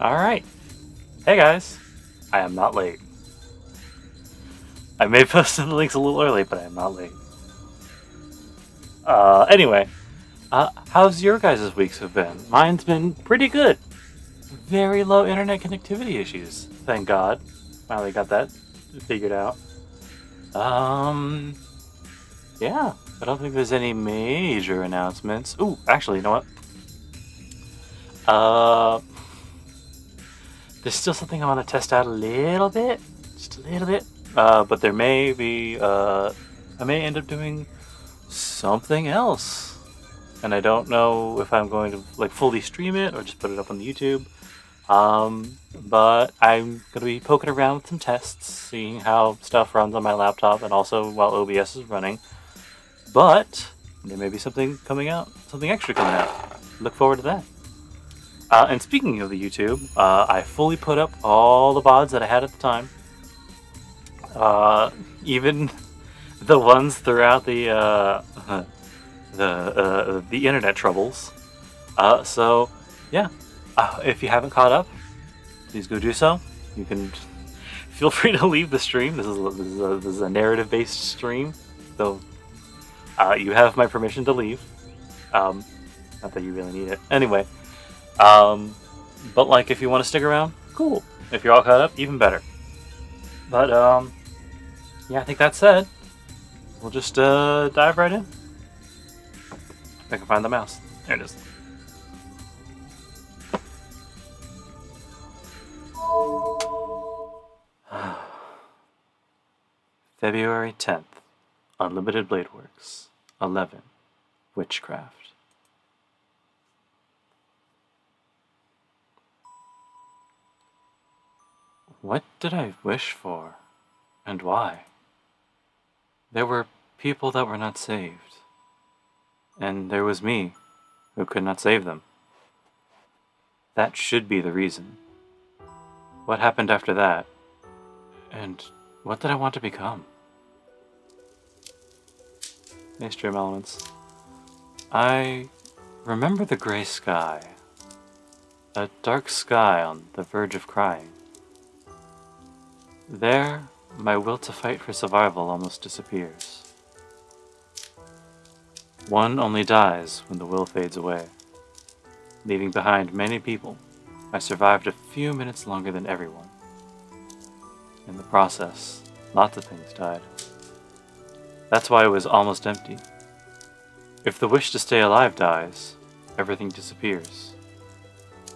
Alright. Hey guys. I am not late. I may post the links a little early, but I am not late. Anyway. How's your guys' weeks have been? Mine's been pretty good. Very low internet connectivity issues. Thank God. Finally got that figured out. Yeah. I don't think there's any major announcements. Ooh, actually, you know what? There's still something I want to test out a little bit. Just a little bit. But there may be, I may end up doing something else. And I don't know if I'm going to like fully stream it or just put it up on the YouTube. But I'm going to be poking around with some tests, seeing how stuff runs on my laptop and also while OBS is running. But there may be something coming out, something extra coming out. Look forward to that. And speaking of the YouTube, I fully put up all the VODs that I had at the time. Even the ones throughout the internet troubles. So yeah, if you haven't caught up, please go do so. You can feel free to leave the stream. This is a narrative-based stream, so you have my permission to leave. Not that you really need it. Anyway, but like if you want to stick around, cool. If you're all caught up, even better. But yeah, I think that said, we'll just dive right in. If I can find the mouse. There it is. February 10th. Unlimited Blade Works. 11. Witchcraft. What did I wish for? And why? There were people that were not saved. And there was me, who could not save them. That should be the reason. What happened after that? And what did I want to become? Hey, stream elements. I remember the gray sky. A dark sky on the verge of crying. There, my will to fight for survival almost disappears. One only dies when the will fades away. Leaving behind many people, I survived a few minutes longer than everyone. In the process, lots of things died. That's why it was almost empty. If the wish to stay alive dies, everything disappears.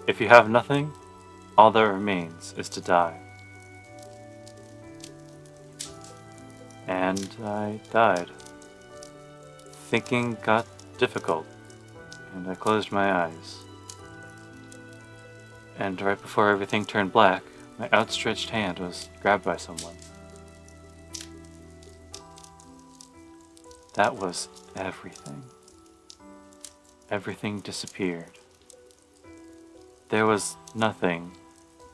If you have nothing, all that remains is to die. And I died. Thinking got difficult, and I closed my eyes. And right before everything turned black, my outstretched hand was grabbed by someone. That was everything. Everything disappeared. There was nothing,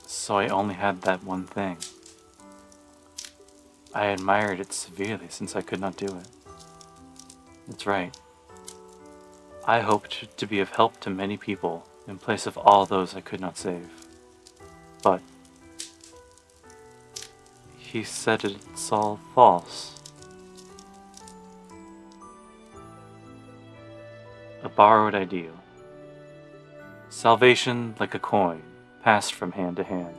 so I only had that one thing. I admired it severely since I could not do it. That's right. I hoped to be of help to many people in place of all those I could not save. But he said it's all false. A borrowed ideal. Salvation like a coin, passed from hand to hand.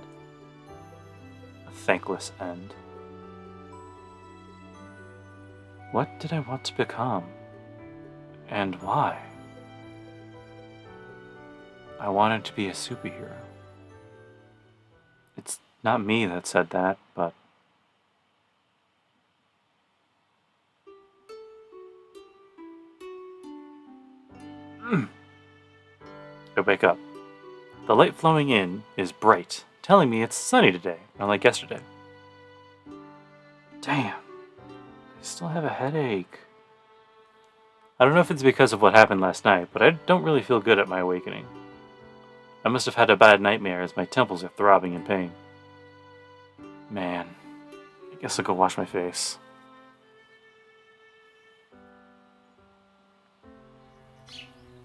A thankless end. What did I want to become? And why? I wanted to be a superhero. It's not me that said that, but I wake up. The light flowing in is bright, telling me it's sunny today, unlike yesterday. Damn, I still have a headache. I don't know if it's because of what happened last night, but I don't really feel good at my awakening. I must have had a bad nightmare as my temples are throbbing in pain. Man, I guess I'll go wash my face.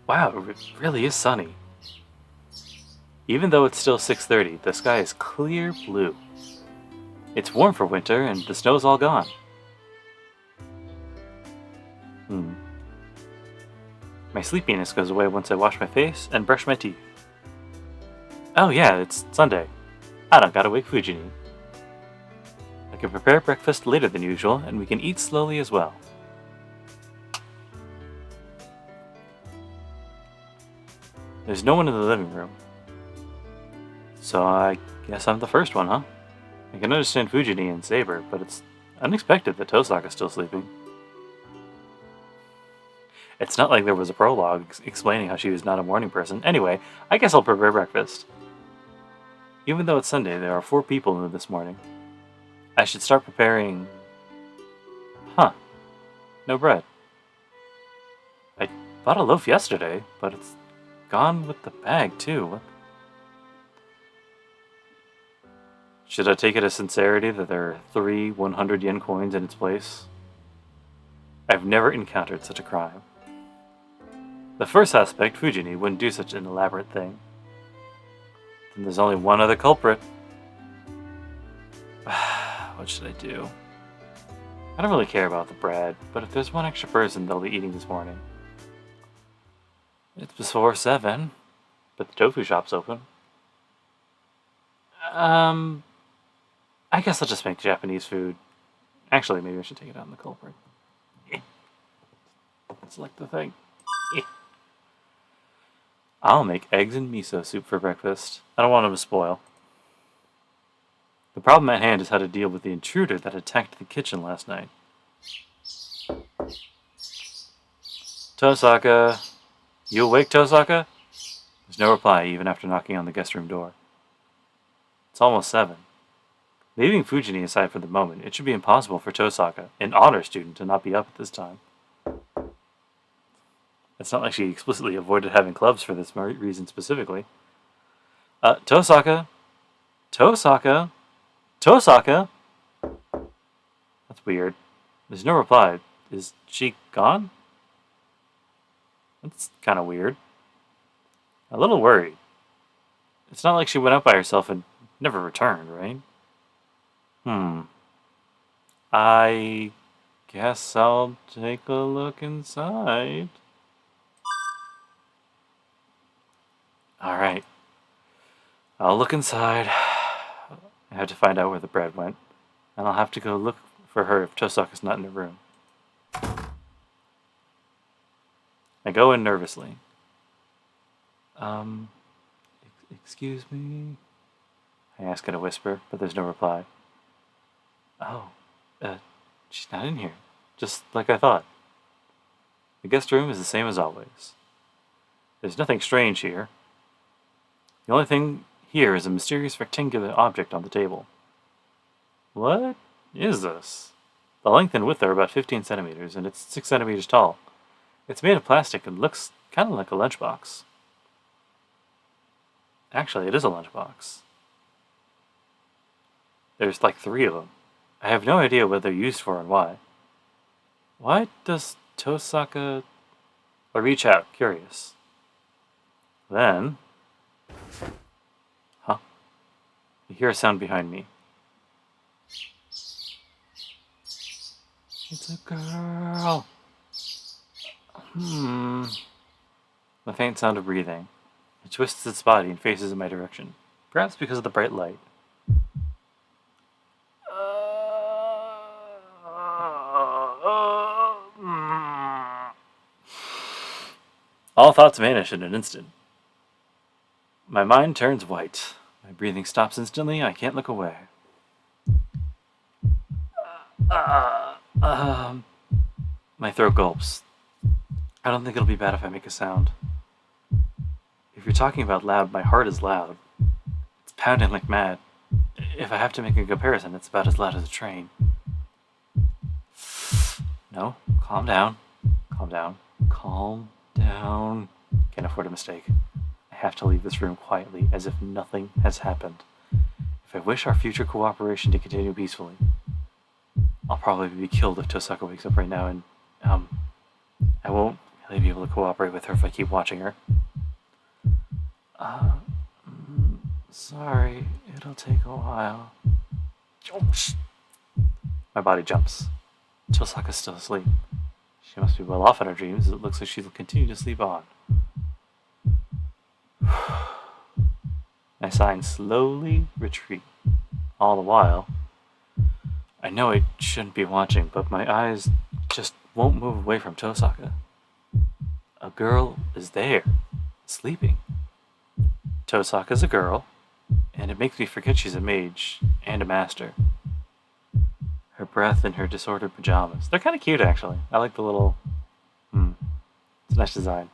Wow, it really is sunny. Even though it's still 6:30, the sky is clear blue. It's warm for winter and the snow's all gone. My sleepiness goes away once I wash my face and brush my teeth. Oh yeah, it's Sunday. I don't gotta wake Fujini. I can prepare breakfast later than usual, and we can eat slowly as well. There's no one in the living room. So I guess I'm the first one, huh? I can understand Fujini and Saber, but it's unexpected that Tosaka's still sleeping. It's not like there was a prologue explaining how she was not a morning person. Anyway, I guess I'll prepare breakfast. Even though it's Sunday, there are 4 people in this morning. I should start preparing... Huh. No bread. I bought a loaf yesterday, but it's gone with the bag, too. What? Should I take it as sincerity that there are 3 100 yen coins in its place? I've never encountered such a crime. The first suspect, Fujini, wouldn't do such an elaborate thing. Then there's only one other culprit. What should I do? I don't really care about the bread, but if there's one extra person they'll be eating this morning. It's before 7, but the tofu shop's open. I guess I'll just make Japanese food. Actually, maybe I should take it out on the culprit. Select the thing. I'll make eggs and miso soup for breakfast. I don't want them to spoil. The problem at hand is how to deal with the intruder that attacked the kitchen last night. Tosaka! You awake, Tosaka? There's no reply, even after knocking on the guest room door. It's almost 7. Leaving Fujini aside for the moment, it should be impossible for Tosaka, an honor student, to not be up at this time. It's not like she explicitly avoided having clubs for this reason specifically. Tosaka! Tosaka! Tosaka! That's weird. There's no reply. Is she gone? That's kind of weird. A little worried. It's not like she went out by herself and never returned, right? I guess I'll take a look inside. Alright. I'll look inside. I have to find out where the bread went. And I'll have to go look for her if Tosaka's not in the room. I go in nervously. Excuse me? I ask in a whisper, but there's no reply. Oh, she's not in here. Just like I thought. The guest room is the same as always. There's nothing strange here. The only thing here is a mysterious rectangular object on the table. What is this? The length and width are about 15 centimeters, and it's 6 centimeters tall. It's made of plastic and looks kind of like a lunchbox. Actually, it is a lunchbox. There's like 3 of them. I have no idea what they're used for and why. Why does Tosaka... I reach out, curious. Then... Huh? I hear a sound behind me. It's a girl! The faint sound of breathing. It twists its body and faces in my direction. Perhaps because of the bright light. All thoughts vanish in an instant. My mind turns white. My breathing stops instantly. I can't look away. My throat gulps. I don't think it'll be bad if I make a sound. If you're talking about loud, my heart is loud. It's pounding like mad. If I have to make a comparison, it's about as loud as a train. No, calm down. Calm down. Calm down. Can't afford a mistake. I have to leave this room quietly, as if nothing has happened. If I wish our future cooperation to continue peacefully, I'll probably be killed if Tosaka wakes up right now, and, I won't really be able to cooperate with her if I keep watching her. Sorry, it'll take a while. My body jumps. Tosaka's still asleep. She must be well off in her dreams, as it looks like she'll continue to sleep on. I sigh and slowly retreat. All the while, I know I shouldn't be watching, but my eyes just won't move away from Tosaka. A girl is there, sleeping. Tosaka's a girl, and it makes me forget she's a mage and a master. Her breath in her disordered pajamas. They're kind of cute, actually. I like the little... It's a nice design.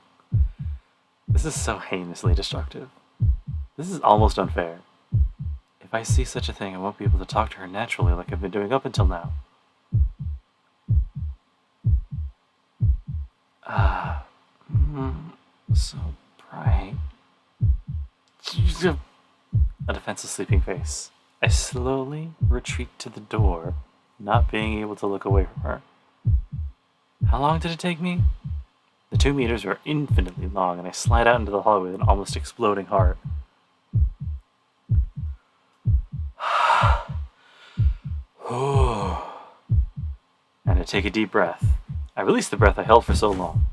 This is so heinously destructive. This is almost unfair. If I see such a thing, I won't be able to talk to her naturally like I've been doing up until now. So bright. A defensive sleeping face. I slowly retreat to the door, not being able to look away from her. How long did it take me? The 2 meters are infinitely long, and I slide out into the hallway with an almost exploding heart. And I take a deep breath. I release the breath I held for so long.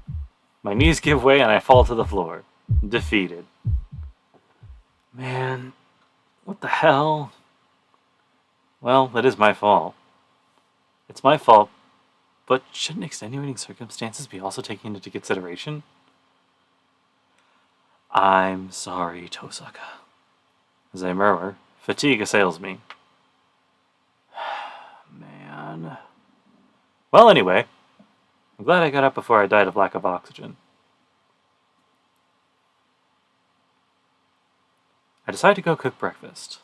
My knees give way and I fall to the floor, defeated. Man, what the hell? Well, that is my fault. It's my fault, but shouldn't extenuating circumstances be also taken into consideration? I'm sorry, Tosaka. As I murmur, fatigue assails me. Man. Well, anyway, I'm glad I got up before I died of lack of oxygen. I decide to go cook breakfast.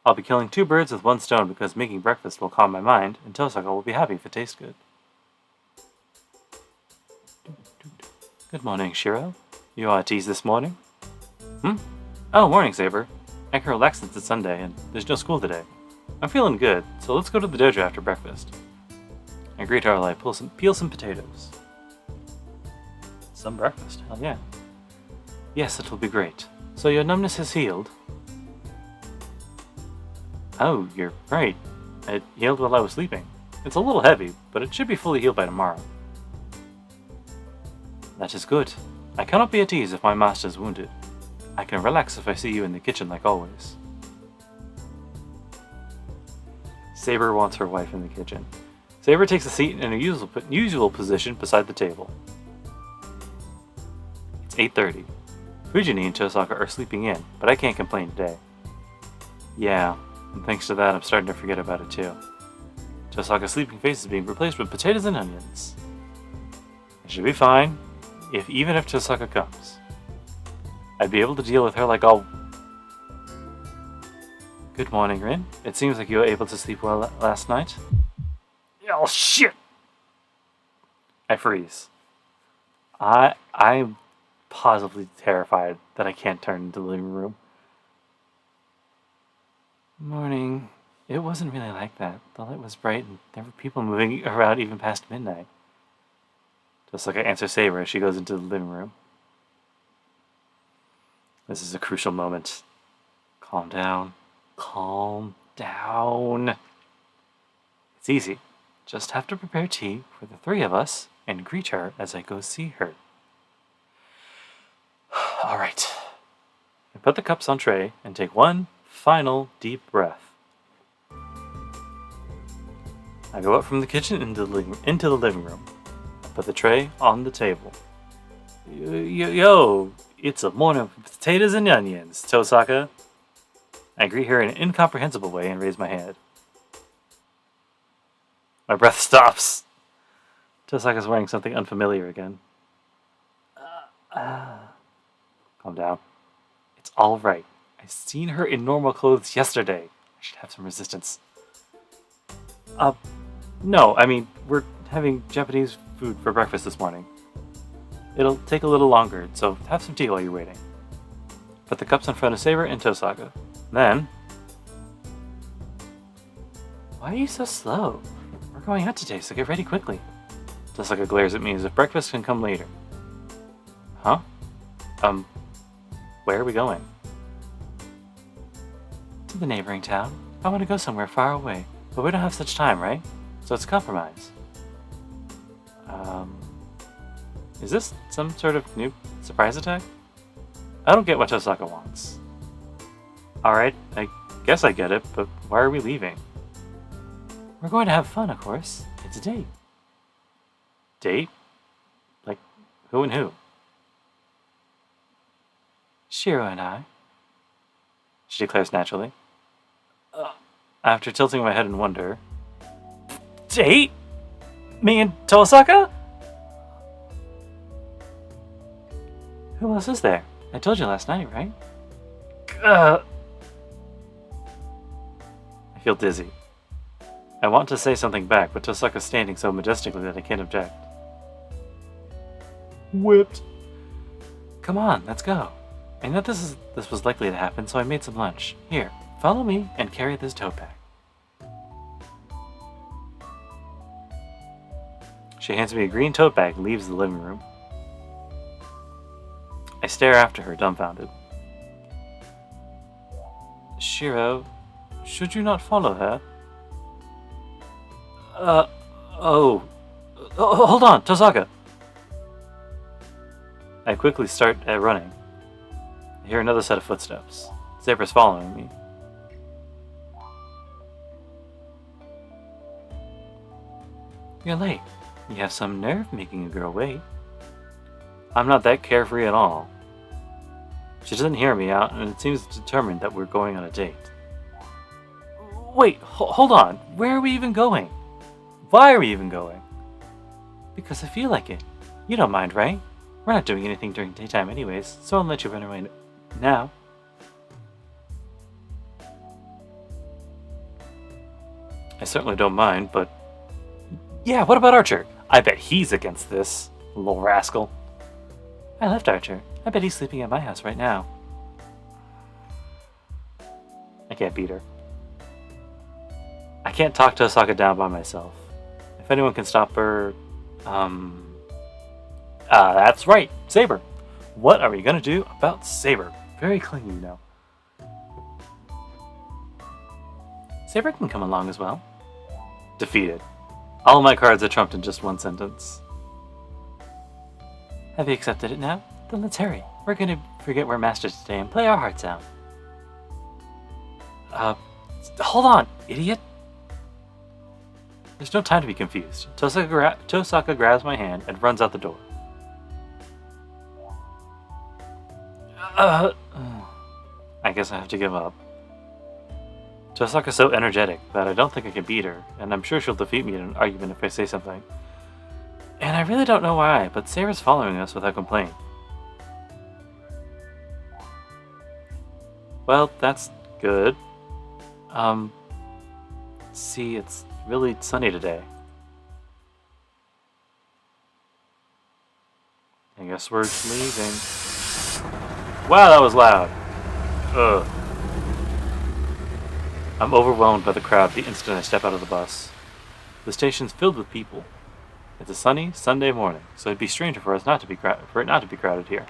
I'll be killing 2 birds with 1 stone because making breakfast will calm my mind, and Tosaka will be happy if it tastes good. Good morning, Shirou. You are at ease this morning? Oh, morning, Saber. I can relax since it's Sunday, and there's no school today. I'm feeling good, so let's go to the dojo after breakfast. I greet her while I peel some potatoes. Some breakfast, hell yeah. Yes, it'll be great. So your numbness has healed? Oh, you're right. It healed while I was sleeping. It's a little heavy, but it should be fully healed by tomorrow. That is good. I cannot be at ease if my master is wounded. I can relax if I see you in the kitchen like always. Saber wants her wife in the kitchen. Saber takes a seat in a usual position beside the table. It's 8:30. Fujini and Tosaka are sleeping in, but I can't complain today. Yeah, and thanks to that I'm starting to forget about it too. Tosaka's sleeping face is being replaced with potatoes and onions. I should be fine, even if Tosaka comes. I'd be able to deal with her like all... Good morning, Rin. It seems like you were able to sleep well last night. Oh, shit! I freeze. I'm positively terrified that I can't turn into the living room. Morning. It wasn't really like that. The light was bright and there were people moving around even past midnight. Just like I answer Saber as she goes into the living room. This is a crucial moment. Calm down. Calm down. It's easy. Just have to prepare tea for the 3 of us and greet her as I go see her. Alright. I put the cups on tray and take one final deep breath. I go up from the kitchen into the living room. I put the tray on the table. Yo, it's a morning of potatoes and onions, Tosaka. I greet her in an incomprehensible way and raise my hand. My breath stops. Tosaka's wearing something unfamiliar again. Calm down. It's all right. I seen her in normal clothes yesterday. I should have some resistance. No, I mean, we're having Japanese food for breakfast this morning. It'll take a little longer, so have some tea while you're waiting. Put the cups in front of Saber and Tosaka. Then... Why are you so slow? We're going out today, so get ready quickly. Tosaka glares at me as if breakfast can come later. Huh? Where are we going? to the neighboring town. I want to go somewhere far away, but we don't have such time, right? So it's a compromise. Is this some sort of new surprise attack? I don't get what Tosaka wants. Alright, I guess I get it, but why are we leaving? We're going to have fun, of course. It's a date. Date? Like, who and who? Shirou and I, she declares naturally. After tilting my head in wonder. Date? Me and Tosaka? Who else is there? I told you last night, right? I feel dizzy. I want to say something back, but Tosaka's standing so majestically that I can't object. Whipped. Come on, let's go. I know this was likely to happen, so I made some lunch. Here, follow me and carry this tote bag. She hands me a green tote bag and leaves the living room. I stare after her, dumbfounded. Shirou, should you not follow her? Hold on, Tosaka! I quickly start running. I hear another set of footsteps. Saber's following me. You're late. You have some nerve making a girl wait. I'm not that carefree at all. She doesn't hear me out, and it seems determined that we're going on a date. Wait, hold on. Where are we even going? Why are we even going? Because I feel like it. You don't mind, right? We're not doing anything during daytime anyways, so I'll let you run away now. I certainly don't mind, but... Yeah, what about Archer? I bet he's against this, little rascal. I left Archer. I bet he's sleeping at my house right now. I can't beat her. I can't talk Tosaka down by myself. If anyone can stop her, that's right, Saber. What are we gonna do about Saber? Very clingy, you know. Saber can come along as well. Defeated. All my cards are trumped in just one sentence. Have you accepted it now? Then let's hurry. We're gonna forget we're masters today and play our hearts out. Hold on, idiot! There's no time to be confused. Tosaka grabs my hand and runs out the door. I guess I have to give up. Tosaka's so energetic that I don't think I can beat her, and I'm sure she'll defeat me in an argument if I say something. And I really don't know why, but Sarah's following us without complaint. Well, that's good. See, it's really sunny today. I guess we're leaving. Wow, that was loud. Ugh. I'm overwhelmed by the crowd the instant I step out of the bus. The station's filled with people. It's a sunny Sunday morning, so it'd be strange for it not to be crowded here.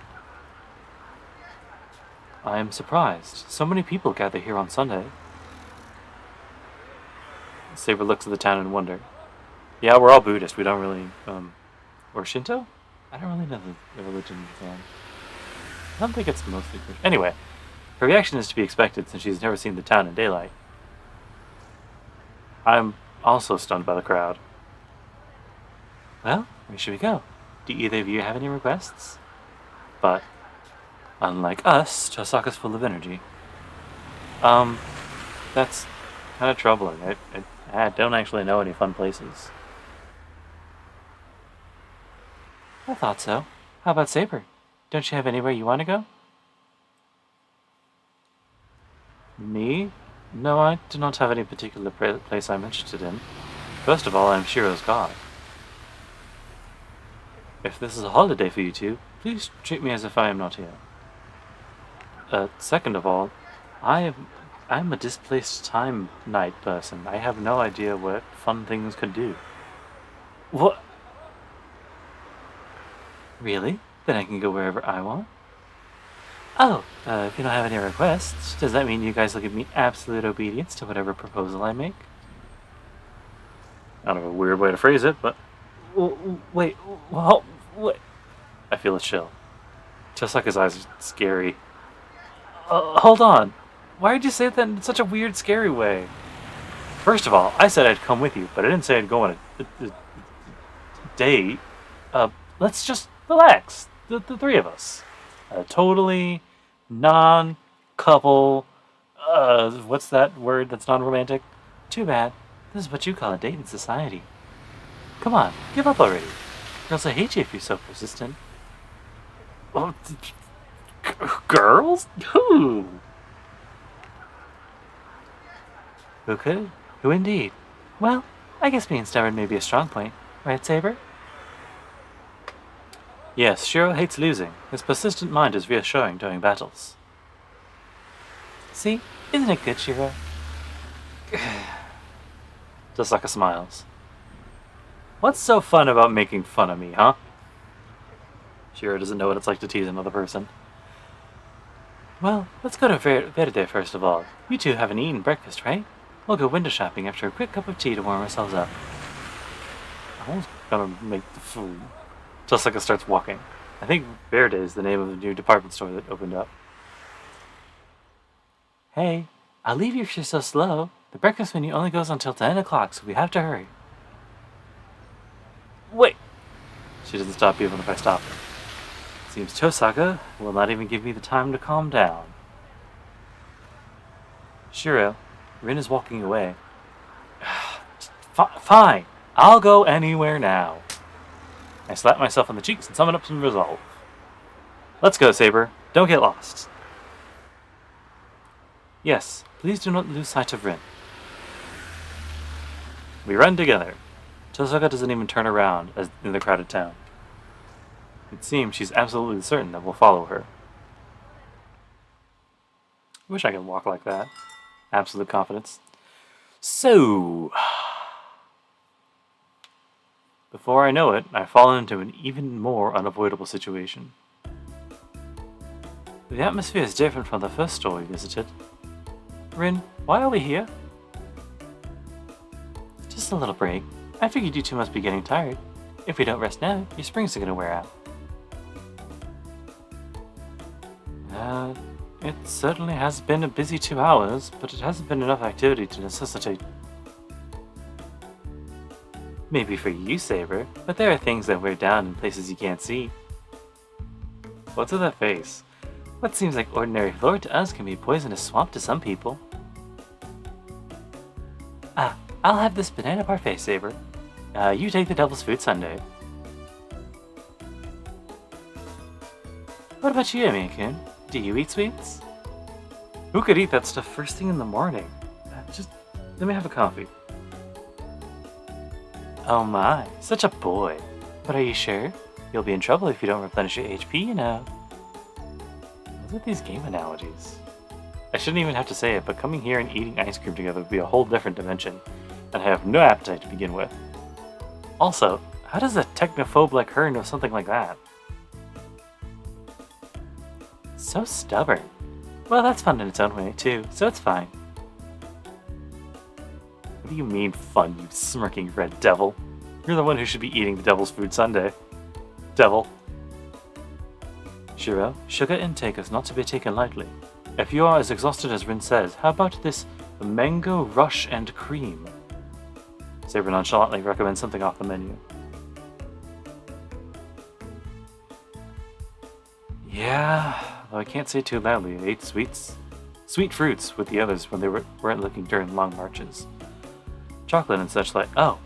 I am surprised. So many people gather here on Sunday. Saber looks at the town in wonder. Yeah, we're all Buddhist. We don't really, or Shinto? I don't really know the religion in Japan. I don't think it's mostly Christian. Anyway, her reaction is to be expected since she's never seen the town in daylight. I'm also stunned by the crowd. Well, where should we go? Do either of you have any requests? But, unlike us, Tosaka's full of energy. That's kind of troubling. I don't actually know any fun places. I thought so. How about Saber? Don't you have anywhere you want to go? Me? No, I do not have any particular place I'm interested in. First of all, I'm Shirou's god. If this is a holiday for you two, please treat me as if I am not here. Second of all, I'm a displaced time night person. I have no idea what fun things could do. What? Really? Then I can go wherever I want? Oh, if you don't have any requests, does that mean you guys will give me absolute obedience to whatever proposal I make? Kind of a weird way to phrase it, but... Wait, wait. I feel a chill. Just like his eyes are scary. Hold on. Why did you say that in such a weird, scary way? First of all, I said I'd come with you, but I didn't say I'd go on a date. Let's just relax. The three of us. Totally non-couple. What's that word that's non-romantic? Too bad. This is what you call a date in society. Come on, give up already. Girls will hate you if you're so persistent. Oh, girls? Who? Who could? Who indeed? Well, I guess being stubborn may be a strong point. Right, Saber? Yes, Shirou hates losing. His persistent mind is reassuring during battles. See? Isn't it good, Shirou? Tosaka smiles. What's so fun about making fun of me, huh? Shirou doesn't know what it's like to tease another person. Well, let's go to Verde first of all. You two haven't eaten breakfast, right? We'll go window shopping after a quick cup of tea to warm ourselves up. I was gonna make the food. Tosaka starts walking. I think Verde is the name of the new department store that opened up. Hey, I'll leave you if you're so slow. The breakfast menu only goes until 10 o'clock, so we have to hurry. Wait! She doesn't stop even if I stop her. Seems Tosaka will not even give me the time to calm down. Shirou, Rin is walking away. Fine, I'll go anywhere now. I slap myself on the cheeks and summon up some resolve. Let's go, Saber. Don't get lost. Yes, please do not lose sight of Rin. We run together. Tosaka doesn't even turn around as in the crowded town. It seems she's absolutely certain that we'll follow her. I wish I could walk like that. Absolute confidence. So... Before I know it, I've fallen into an even more unavoidable situation. The atmosphere is different from the first store we visited. Rin, why are we here? Just a little break. I figured you two must be getting tired. If we don't rest now, your springs are going to wear out. It certainly has been a busy 2 hours, but it hasn't been enough activity to necessitate... Maybe for you, Saber, but there are things that wear down in places you can't see. What's with that face? What seems like ordinary floor to us can be poisonous swamp to some people. Ah, I'll have this banana parfait, Saber. You take the devil's food sundae. What about you, Amy-kun? Do you eat sweets? Who could eat that stuff first thing in the morning? Just let me have a coffee. Oh my, such a boy. But are you sure? You'll be in trouble if you don't replenish your HP, you know. What's with these game analogies? I shouldn't even have to say it, but coming here and eating ice cream together would be a whole different dimension, and I have no appetite to begin with. Also, how does a technophobe like her know something like that? So stubborn. Well, that's fun in its own way, too, so it's fine. What do you mean fun, you smirking red devil? You're the one who should be eating the devil's food sundae. Devil. Shirou, sugar intake is not to be taken lightly. If you are as exhausted as Rin says, how about this mango rush and cream? Saber nonchalantly recommends something off the menu. Yeah, though I can't say too loudly, I ate sweet fruits with the others when they weren't looking during long marches. Chocolate and such like. Oh!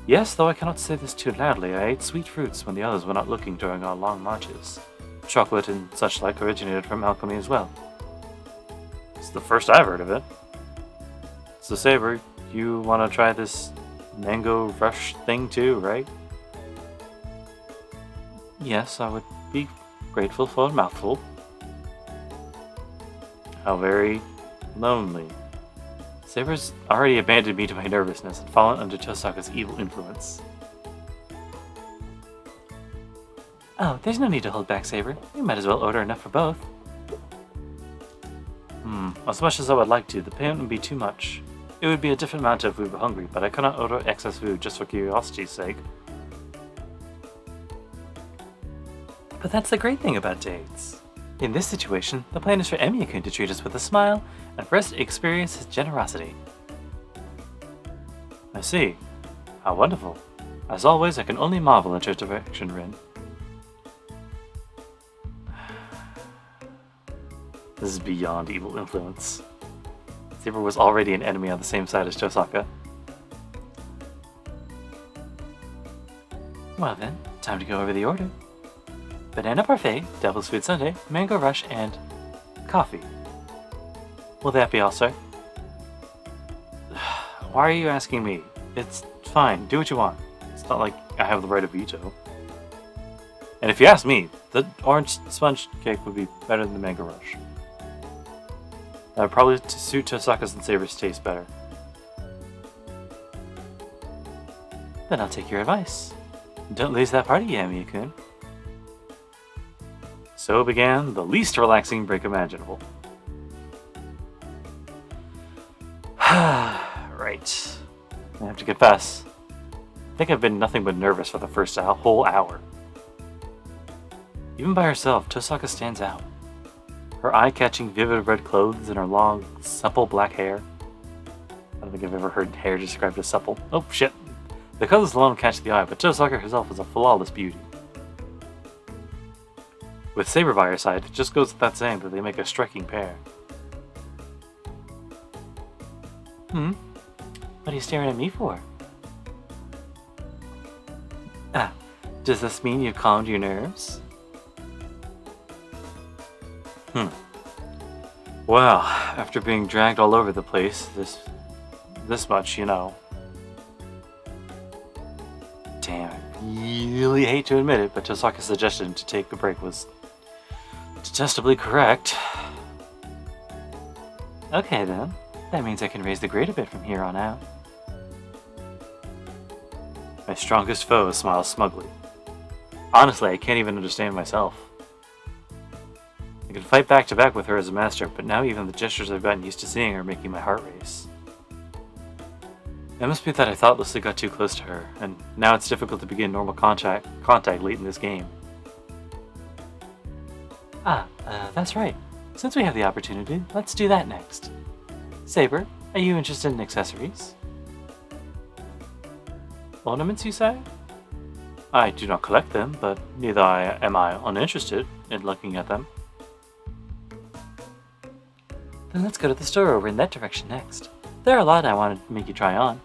Yes, though I cannot say this too loudly, I ate sweet fruits when the others were not looking during our long marches. Chocolate and such like originated from alchemy as well. It's the first I've heard of it. So Saber, you want to try this mango rush thing too, right? Yes, I would be grateful for a mouthful. How very lonely. Saber's already abandoned me to my nervousness and fallen under Tosaka's evil influence. Oh, there's no need to hold back, Saber. We might as well order enough for both. As much as I would like to, the payment would be too much. It would be a different amount if we were hungry, but I cannot order excess food just for curiosity's sake. But that's the great thing about dates. In this situation, the plan is for Emiya-kun to treat us with a smile, and for us to experience his generosity. I see. How wonderful. As always, I can only marvel at your direction, Rin. This is beyond evil influence. Saber was already an enemy on the same side as Tosaka. Well then, time to go over the order. Banana parfait, devil's food sundae, mango rush, and coffee. Will that be all, sir? Why are you asking me? It's fine, do what you want. It's not like I have the right of veto. And if you ask me, the orange sponge cake would be better than the mango rush. That would probably suit Tosaka's and Saber's taste better. Then I'll take your advice. Don't lose that party, Emiya-kun. So began the least relaxing break imaginable. Right. I have to confess, I think I've been nothing but nervous for the first whole hour. Even by herself, Tosaka stands out. Her eye-catching, vivid red clothes and her long, supple black hair. I don't think I've ever heard hair described as supple. Oh, shit. The colors alone catch the eye, but Tosaka herself is a flawless beauty. With Saber by her side, it just goes without saying that they make a striking pair. What are you staring at me for? Ah, does this mean you've calmed your nerves? Well, after being dragged all over the place, this much, you know. Damn, I really hate to admit it, but Tosaka's suggestion to take a break was detestably correct. Okay then, that means I can raise the grade a bit from here on out. My strongest foe smiles smugly. Honestly, I can't even understand myself. I could fight back to back with her as a master, but now even the gestures I've gotten used to seeing are making my heart race. It must be that I thoughtlessly got too close to her, and now it's difficult to begin normal contact late in this game. That's right. Since we have the opportunity, let's do that next. Saber, are you interested in accessories? Ornaments, you say? I do not collect them, but neither am I uninterested in looking at them. Then let's go to the store over in that direction next. There are a lot I want to make you try on.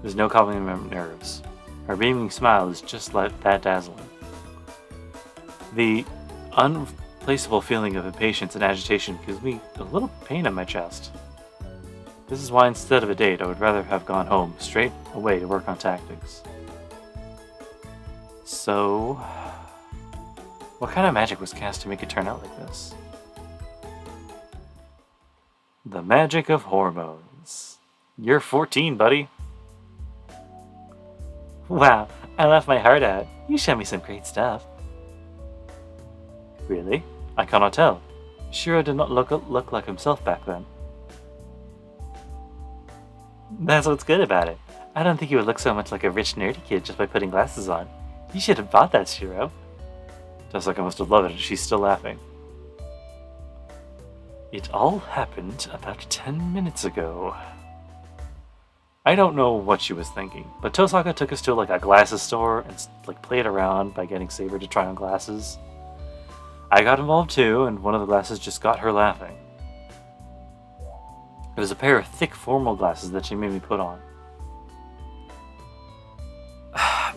There's no calming my nerves. Her beaming smile is just like that dazzling. The unplaceable feeling of impatience and agitation gives me a little pain in my chest. This is why instead of a date, I would rather have gone home, straight away to work on tactics. So, what kind of magic was cast to make it turn out like this? The magic of hormones. You're 14, buddy. Wow, I laughed my heart out. You showed me some great stuff. Really? I cannot tell. Shirou did not look like himself back then. That's what's good about it. I don't think you would look so much like a rich nerdy kid just by putting glasses on. You should have bought that, Shirou. Tosaka must have loved it, and she's still laughing. It all happened about 10 minutes ago. I don't know what she was thinking, but Tosaka took us to like a glasses store and played around by getting Saber to try on glasses. I got involved too, and one of the glasses just got her laughing. It was a pair of thick formal glasses that she made me put on.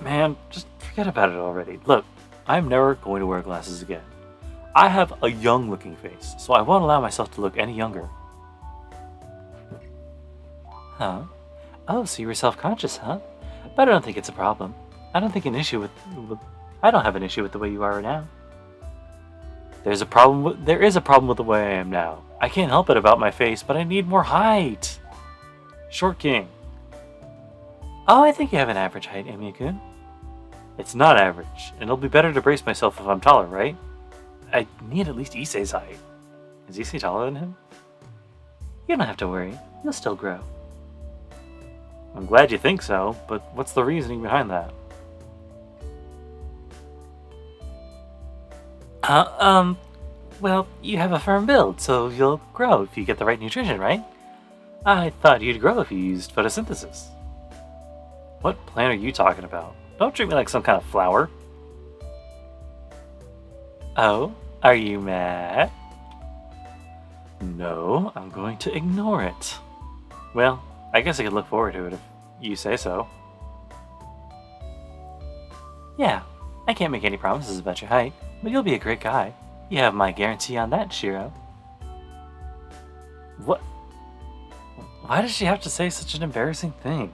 Man, just forget about it already. Look, I'm never going to wear glasses again. I have a young-looking face, so I won't allow myself to look any younger. Huh? Oh, so you were self-conscious, huh? But I don't think it's a problem. I don't have an issue with the way you are now. There is a problem with the way I am now. I can't help it about my face, but I need more height. Short king. Oh, I think you have an average height, Amy-kun. It's not average, and it'll be better to brace myself if I'm taller, right? I need at least Issei's height. Is Issei taller than him? You don't have to worry. You'll still grow. I'm glad you think so, but what's the reasoning behind that? Well, you have a firm build, so you'll grow if you get the right nutrition, right? I thought you'd grow if you used photosynthesis. What plant are you talking about? Don't treat me like some kind of flower. Oh, are you mad? No, I'm going to ignore it. Well, I guess I could look forward to it if you say so. Yeah, I can't make any promises about your height, but you'll be a great guy. You have my guarantee on that, Shirou. What? Why does she have to say such an embarrassing thing?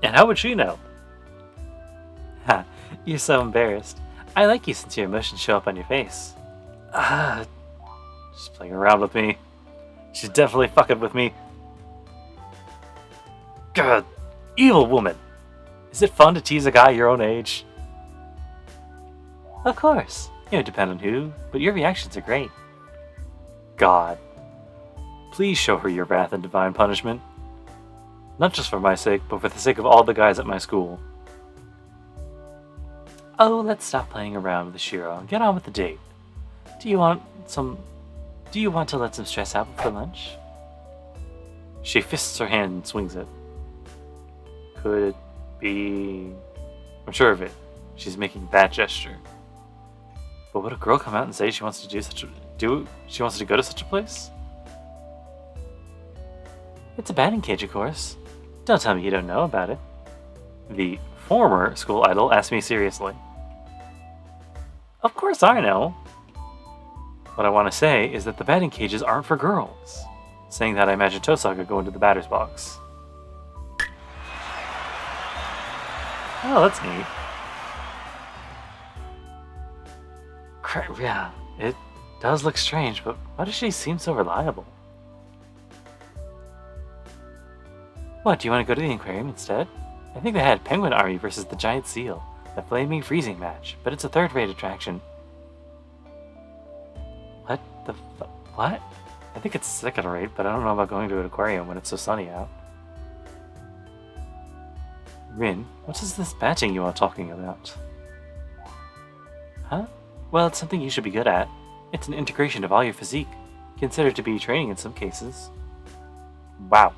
And how would she know? Ha, you're so embarrassed. I like you since your emotions show up on your face. She's playing around with me. She's definitely fucking with me. God, evil woman. Is it fun to tease a guy your own age? Of course. It would depend on who, but your reactions are great. God. Please show her your wrath and divine punishment. Not just for my sake, but for the sake of all the guys at my school. Oh, let's stop playing around with the Shirou and get on with the date. Do you want to let some stress out before lunch? She fists her hand and swings it. Could it be... I'm sure of it. She's making that gesture. But would a girl come out and say she wants to she wants to go to such a place? It's a batting cage, of course. Don't tell me you don't know about it. The former school idol asked me seriously. Of course I know. What I want to say is that the batting cages aren't for girls. Saying that, I imagine Tosaka go into the batter's box. Oh, that's neat. Yeah, it does look strange, but why does she seem so reliable? What, do you want to go to the aquarium instead? I think they had Penguin Army versus the Giant Seal, the Flaming Freezing match, but it's a third-rate attraction. What the what? I think it's second-rate, but I don't know about going to an aquarium when it's so sunny out. Rin, what is this batching you are talking about? Huh? Well, it's something you should be good at. It's an integration of all your physique, considered to be training in some cases. Wow.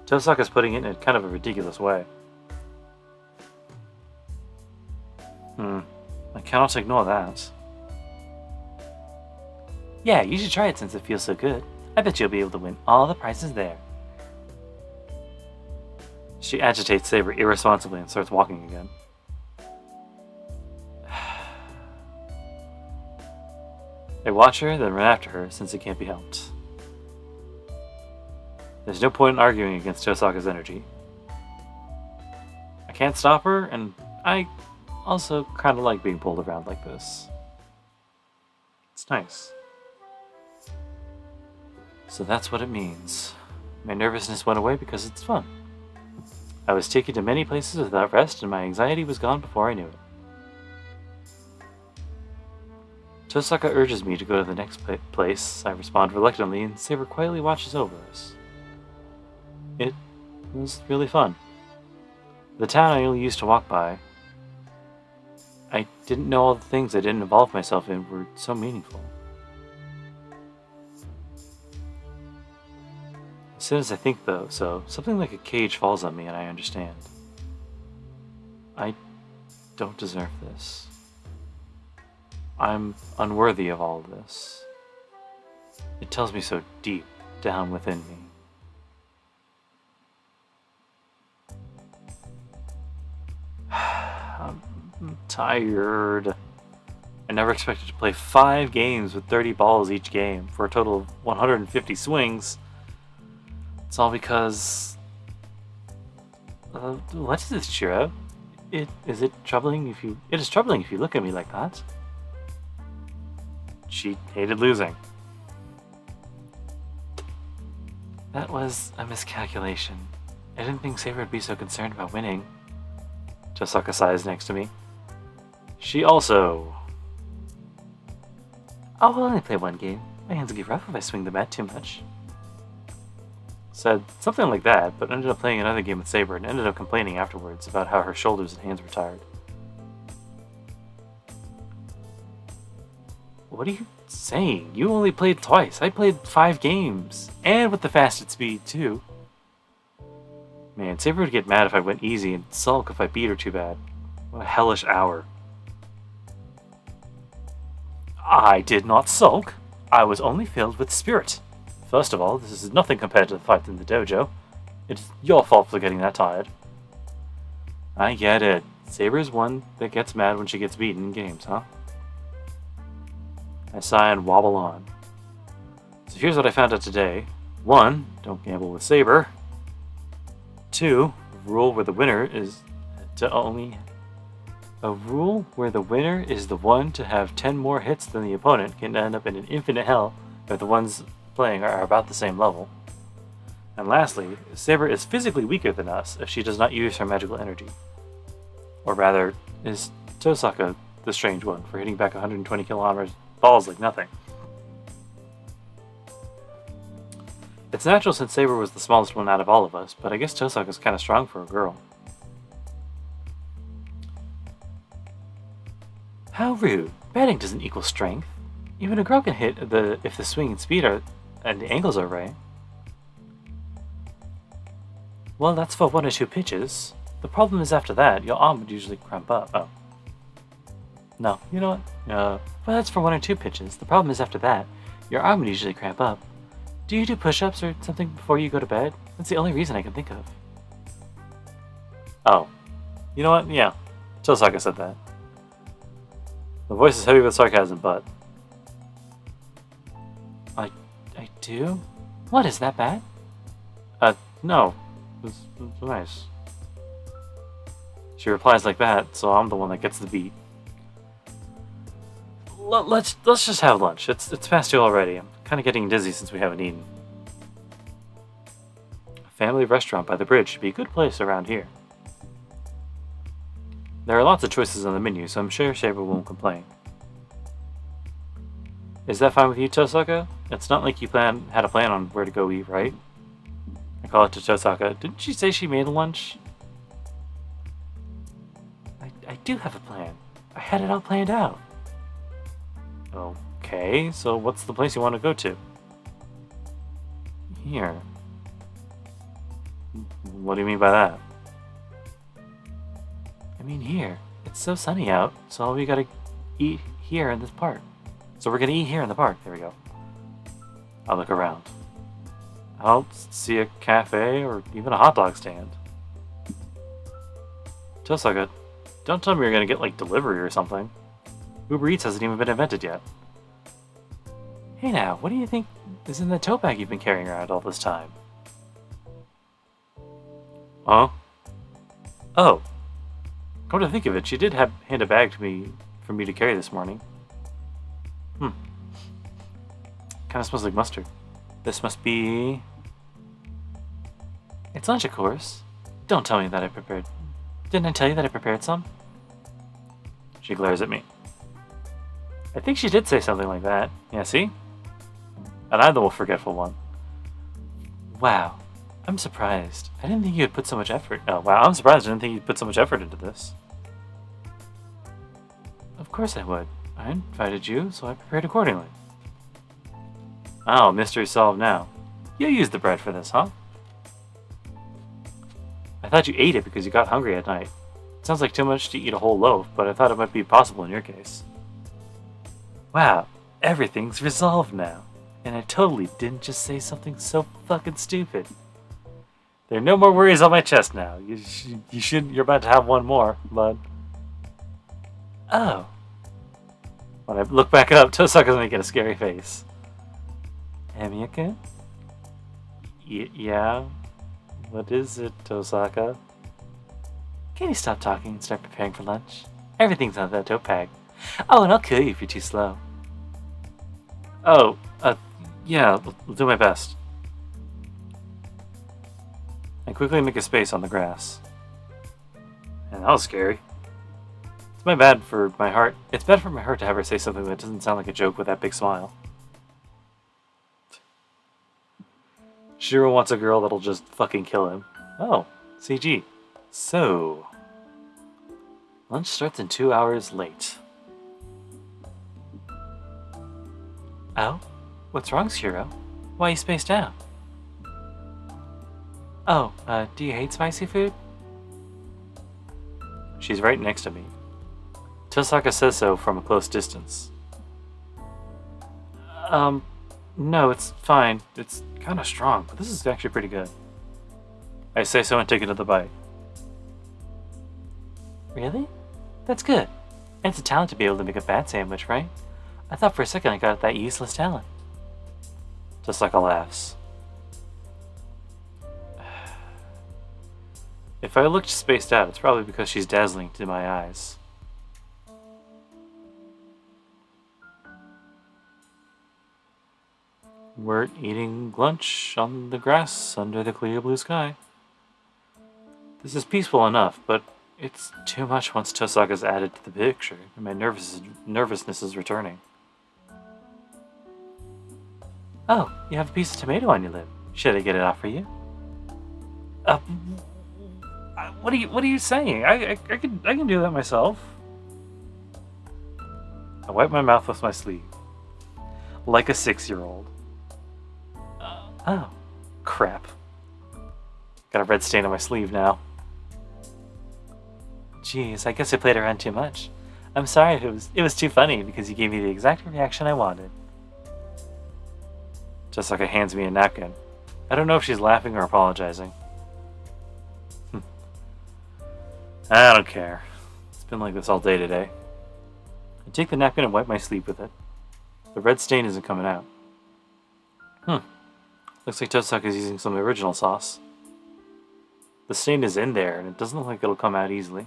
Tosaka's putting it in kind of a ridiculous way. I cannot ignore that. Yeah, you should try it since it feels so good. I bet you'll be able to win all the prizes there. She agitates Saber irresponsibly and starts walking again. I watch her, then run after her, since it can't be helped. There's no point in arguing against Tosaka's energy. I can't stop her, and I also kind of like being pulled around like this. It's nice. So that's what it means. My nervousness went away because it's fun. I was taken to many places without rest, and my anxiety was gone before I knew it. Tosaka urges me to go to the next place. I respond reluctantly, and Saber quietly watches over us. It was really fun. The town I only used to walk by. I didn't know all the things I didn't involve myself in were so meaningful. As soon as I think, though, something like a cage falls on me and I understand. I don't deserve this. I'm unworthy of all of this. It tells me so deep down within me. I'm tired. I never expected to play 5 games with 30 balls each game for a total of 150 swings. It's all because... what is this, Shirou? It is troubling if you look at me like that. She hated losing. That was a miscalculation. I didn't think Saber would be so concerned about winning. Tosaka sighs next to me. She also... Oh, I'll only play one game. My hands will get rough if I swing the bat too much. Said something like that, but ended up playing another game with Saber and ended up complaining afterwards about how her shoulders and hands were tired. What are you saying? You only played twice. I played 5 games. And with the fastest speed, too. Man, Saber would get mad if I went easy and sulk if I beat her too bad. What a hellish hour. I did not sulk. I was only filled with spirit. First of all, this is nothing compared to the fight in the dojo. It's your fault for getting that tired. I get it. Saber's one that gets mad when she gets beaten in games, huh? I sigh and wobble on. So here's what I found out today. 1. Don't gamble with Saber. 2. Rule where the winner is to only... A rule where the winner is the one to have 10 more hits than the opponent can end up in an infinite hell if the ones playing are about the same level. And lastly, Saber is physically weaker than us if she does not use her magical energy. Or rather, is Tosaka the strange one for hitting back 120 kilometers balls like nothing. It's natural since Saber was the smallest one out of all of us, but I guess Tosaka's kind of strong for a girl. How rude. Batting doesn't equal strength. Even a girl can hit if the swing and speed are and the angles are right. Well, that's for 1 or 2 pitches. The problem is after that, your arm would usually cramp up. Oh. No, you know what? Well, that's for 1 or 2 pitches. The problem is after that, your arm would usually cramp up. Do you do push-ups or something before you go to bed? That's the only reason I can think of. Oh. You know what? Yeah. Tosaka said that. The voice is heavy with sarcasm, but... I do? What, is that bad? No. It's nice. She replies like that, so I'm the one that gets the beat. Let's just have lunch. It's past 2 already. I'm kind of getting dizzy since we haven't eaten. A family restaurant by the bridge should be a good place around here. There are lots of choices on the menu, so I'm sure Saber won't complain. Is that fine with you, Tosaka? It's not like you had a plan on where to go eat, right? I call it to Tosaka. Didn't she say she made lunch? I do have a plan. I had it all planned out. Okay, so what's the place you want to go to? Here. What do you mean by that? I mean here. It's so sunny out, so we gotta eat here in this park. So we're gonna eat here in the park. There we go. I'll look around. I don't see a cafe or even a hot dog stand. Tosaka, don't tell me you're gonna get like delivery or something. Uber Eats hasn't even been invented yet. Hey now, what do you think is in the tote bag you've been carrying around all this time? Huh? Oh. Come to think of it, she did hand a bag to me for me to carry this morning. Kinda smells like mustard. This must be... It's lunch, of course. Don't tell me that I prepared... Didn't I tell you that I prepared some? She glares at me. I think she did say something like that. Yeah, see? And I'm the forgetful one. Wow. I'm surprised. I didn't think you'd put so much effort... Oh, wow, I'm surprised I didn't think you'd put so much effort into this. Of course I would. I invited you, so I prepared accordingly. Oh, mystery solved now. You used the bread for this, huh? I thought you ate it because you got hungry at night. It sounds like too much to eat a whole loaf, but I thought it might be possible in your case. Wow, everything's resolved now. And I totally didn't just say something so fucking stupid. There are no more worries on my chest now. You're about to have one more, bud. Oh. When I look back up, Tosaka's making a scary face. Amiyaka? Yeah? What is it, Tosaka? Can you stop talking and start preparing for lunch? Everything's on that tote bag. Oh, and I'll kill you if you're too slow. Oh, yeah, I'll do my best. and quickly make a space on the grass. And that was scary. It's bad for my heart to have her say something that doesn't sound like a joke with that big smile. Shirou wants a girl that'll just fucking kill him. Oh, CG. So, lunch starts in 2 hours late. Oh? What's wrong, Shirou? Why are you spaced out? Oh, do you hate spicy food? She's right next to me. Tosaka says so from a close distance. No, it's fine. It's kind of strong, but this is actually pretty good. I say so and take another bite. Really? That's good. And it's a talent to be able to make a bad sandwich, right? I thought for a second I got that useless talent. Tosaka laughs. If I looked spaced out, it's probably because she's dazzling to my eyes. We're eating lunch on the grass under the clear blue sky. This is peaceful enough, but it's too much once Tosaka's added to the picture, and my nervousness is returning. Oh, you have a piece of tomato on your lip. Should I get it off for you? What are you saying? I can do that myself. I wipe my mouth with my sleeve, like a 6-year-old. Oh, crap. Got a red stain on my sleeve now. Jeez, I guess I played around too much. I'm sorry if it was too funny because you gave me the exact reaction I wanted. Jessica hands me a napkin. I don't know if she's laughing or apologizing. I don't care. It's been like this all day today. I take the napkin and wipe my sleeve with it. The red stain isn't coming out. Looks like Tosaka's using some original sauce. The stain is in there, and it doesn't look like it'll come out easily.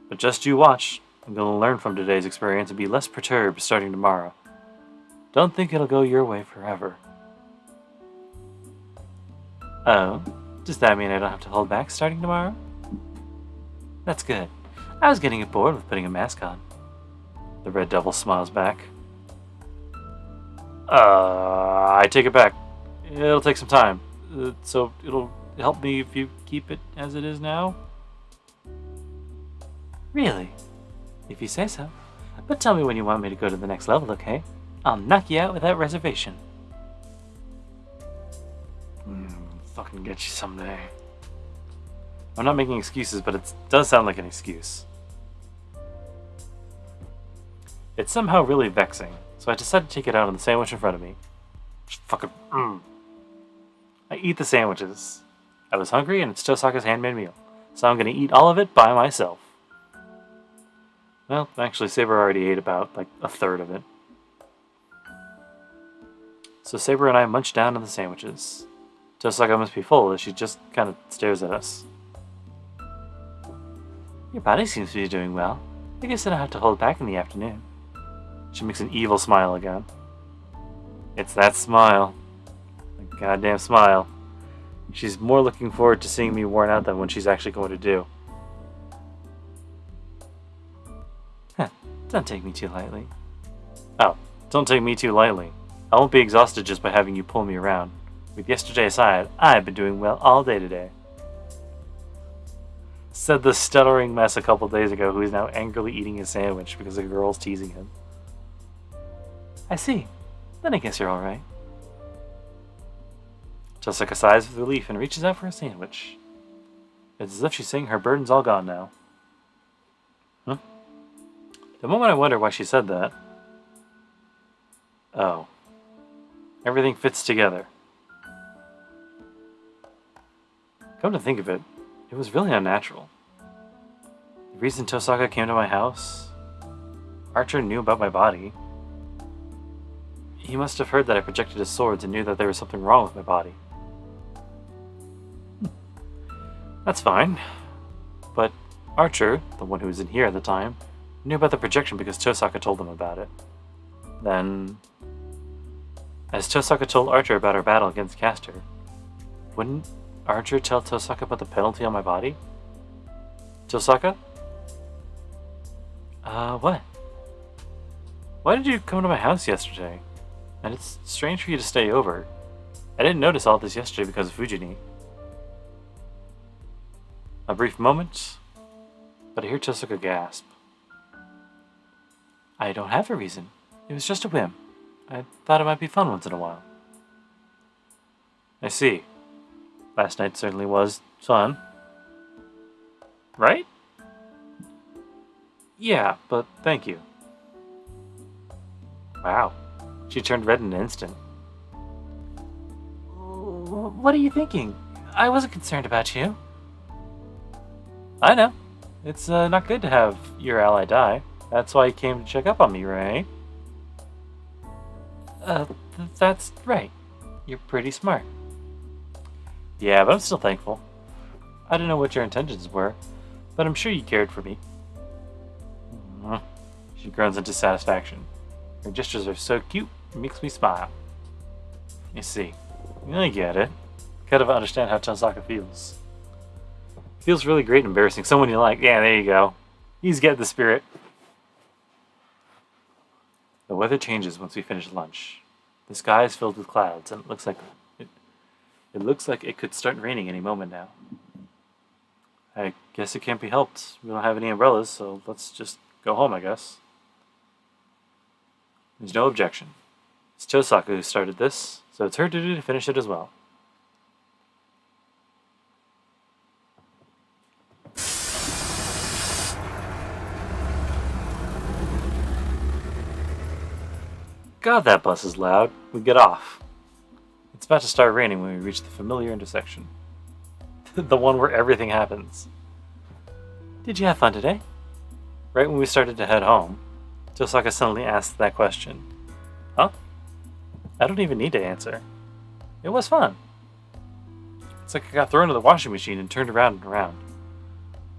But just you watch. I'm going to learn from today's experience and be less perturbed starting tomorrow. Don't think it'll go your way forever. Oh, does that mean I don't have to hold back starting tomorrow? That's good. I was getting bored with putting a mask on. The Red Devil smiles back. I take it back. It'll take some time. So it'll help me if you keep it as it is now? Really? If you say so. But tell me when you want me to go to the next level, okay? I'll knock you out without reservation. Fucking get you someday. I'm not making excuses, but it does sound like an excuse. It's somehow really vexing, so I decided to take it out on the sandwich in front of me. Just fucking I eat the sandwiches. I was hungry and it's Tosaka's handmade meal, so I'm gonna eat all of it by myself. Well, actually Saber already ate about like a third of it. So Saber and I munch down on the sandwiches. Tosaka must be full as she just kind of stares at us. Your body seems to be doing well. I guess I don't have to hold back in the afternoon. She makes an evil smile again. It's that smile. The goddamn smile. She's more looking forward to seeing me worn out than what she's actually going to do. Don't take me too lightly. Oh, don't take me too lightly. I won't be exhausted just by having you pull me around. With yesterday aside, I've been doing well all day today. Said the stuttering mess a couple days ago who is now angrily eating his sandwich because a girl's teasing him. I see. Then I guess you're alright. Jessica sighs with relief and reaches out for a sandwich. It's as if she's saying her burden's all gone now. The moment I wonder why she said that. Oh. Everything fits together. Come to think of it, it was really unnatural. The reason Tosaka came to my house, Archer knew about my body. He must have heard that I projected his swords and knew that there was something wrong with my body. That's fine. But Archer, the one who was in here at the time, knew about the projection because Tosaka told him about it. Then, as Tosaka told Archer about our battle against Castor, wouldn't Archer tell Tosaka about the penalty on my body? Tosaka? What? Why did you come to my house yesterday? And it's strange for you to stay over. I didn't notice all this yesterday because of Fujini. A brief moment, but I hear Tosaka gasp. I don't have a reason. It was just a whim. I thought it might be fun once in a while. I see. Last night certainly was fun. Right? Yeah, but thank you. Wow. She turned red in an instant. What are you thinking? I wasn't concerned about you. I know. It's not good to have your ally die. That's why you came to check up on me, right? That's right. You're pretty smart. Yeah, but I'm still thankful. I don't know what your intentions were, but I'm sure you cared for me. She groans into satisfaction. Her gestures are so cute, it makes me smile. You see, I get it. Kind of understand how Tosaka feels. Feels really great embarrassing someone you like. Yeah, there you go. He's getting the spirit. The weather changes once we finish lunch. The sky is filled with clouds, and it looks like it could start raining any moment now. I guess it can't be helped. We don't have any umbrellas, so let's just go home, I guess. There's no objection. It's Tosaka who started this, so it's her duty to finish it as well. God, that bus is loud. We get off. It's about to start raining when we reach the familiar intersection. The one where everything happens. Did you have fun today? Right when we started to head home, Tosaka suddenly asked that question. Huh? I don't even need to answer. It was fun. It's like I got thrown into the washing machine and turned around and around.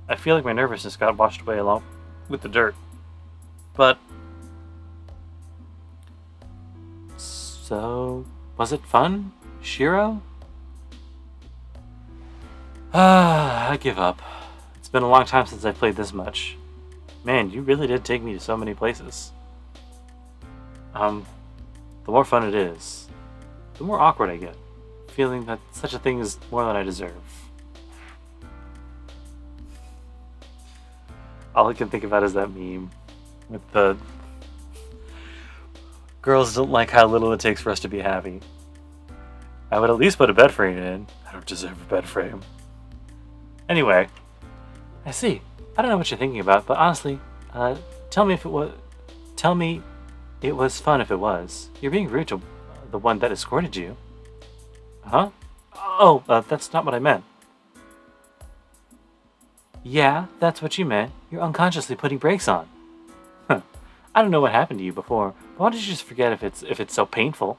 I feel like my nervousness got washed away along with the dirt. But... So... was it fun, Shirou? I give up. It's been a long time since I played this much. Man, you really did take me to so many places. The more fun it is, the more awkward I get, feeling that such a thing is more than I deserve. All I can think about is that meme with the girls don't like how little it takes for us to be happy. I would at least put a bed frame in. I don't deserve a bed frame. Anyway, I see. I don't know what you're thinking about, but honestly, tell me it was fun if it was. You're being rude to the one that escorted you. Huh? Oh, that's not what I meant. Yeah, that's what you meant. You're unconsciously putting brakes on. Huh. I don't know what happened to you before, but why don't you just forget if it's so painful?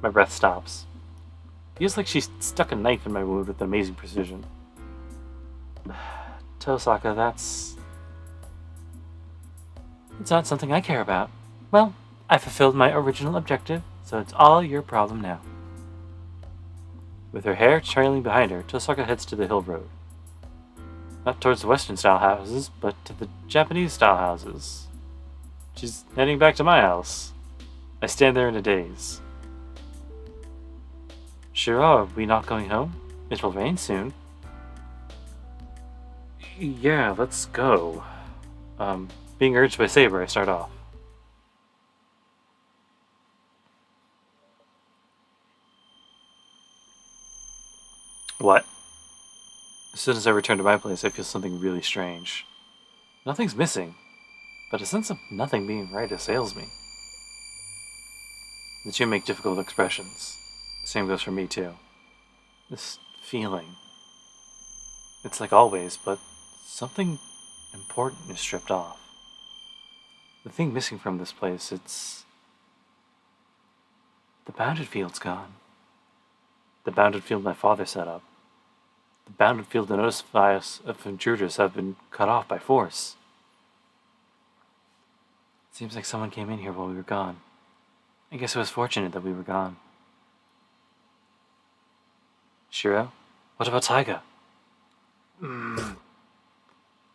My breath stops. Feels like she stuck a knife in my wound with amazing precision. Tosaka, it's not something I care about. Well, I fulfilled my original objective, so it's all your problem now. With her hair trailing behind her, Tosaka heads to the hill road. Not towards the Western-style houses, but to the Japanese-style houses. She's heading back to my house. I stand there in a daze. Shirou, are we not going home? It will rain soon. Yeah, let's go. Being urged by Saber, I start off. What? As soon as I return to my place, I feel something really strange. Nothing's missing, but a sense of nothing being right assails me. The two make difficult expressions. The same goes for me, too. This feeling. It's like always, but something important is stripped off. The thing missing from this place, it's... the bounded field's gone. The bounded field my father set up. The bounded field to notify us if intruders have been cut off by force. It seems like someone came in here while we were gone. I guess it was fortunate that we were gone. Shirou? What about Taiga? My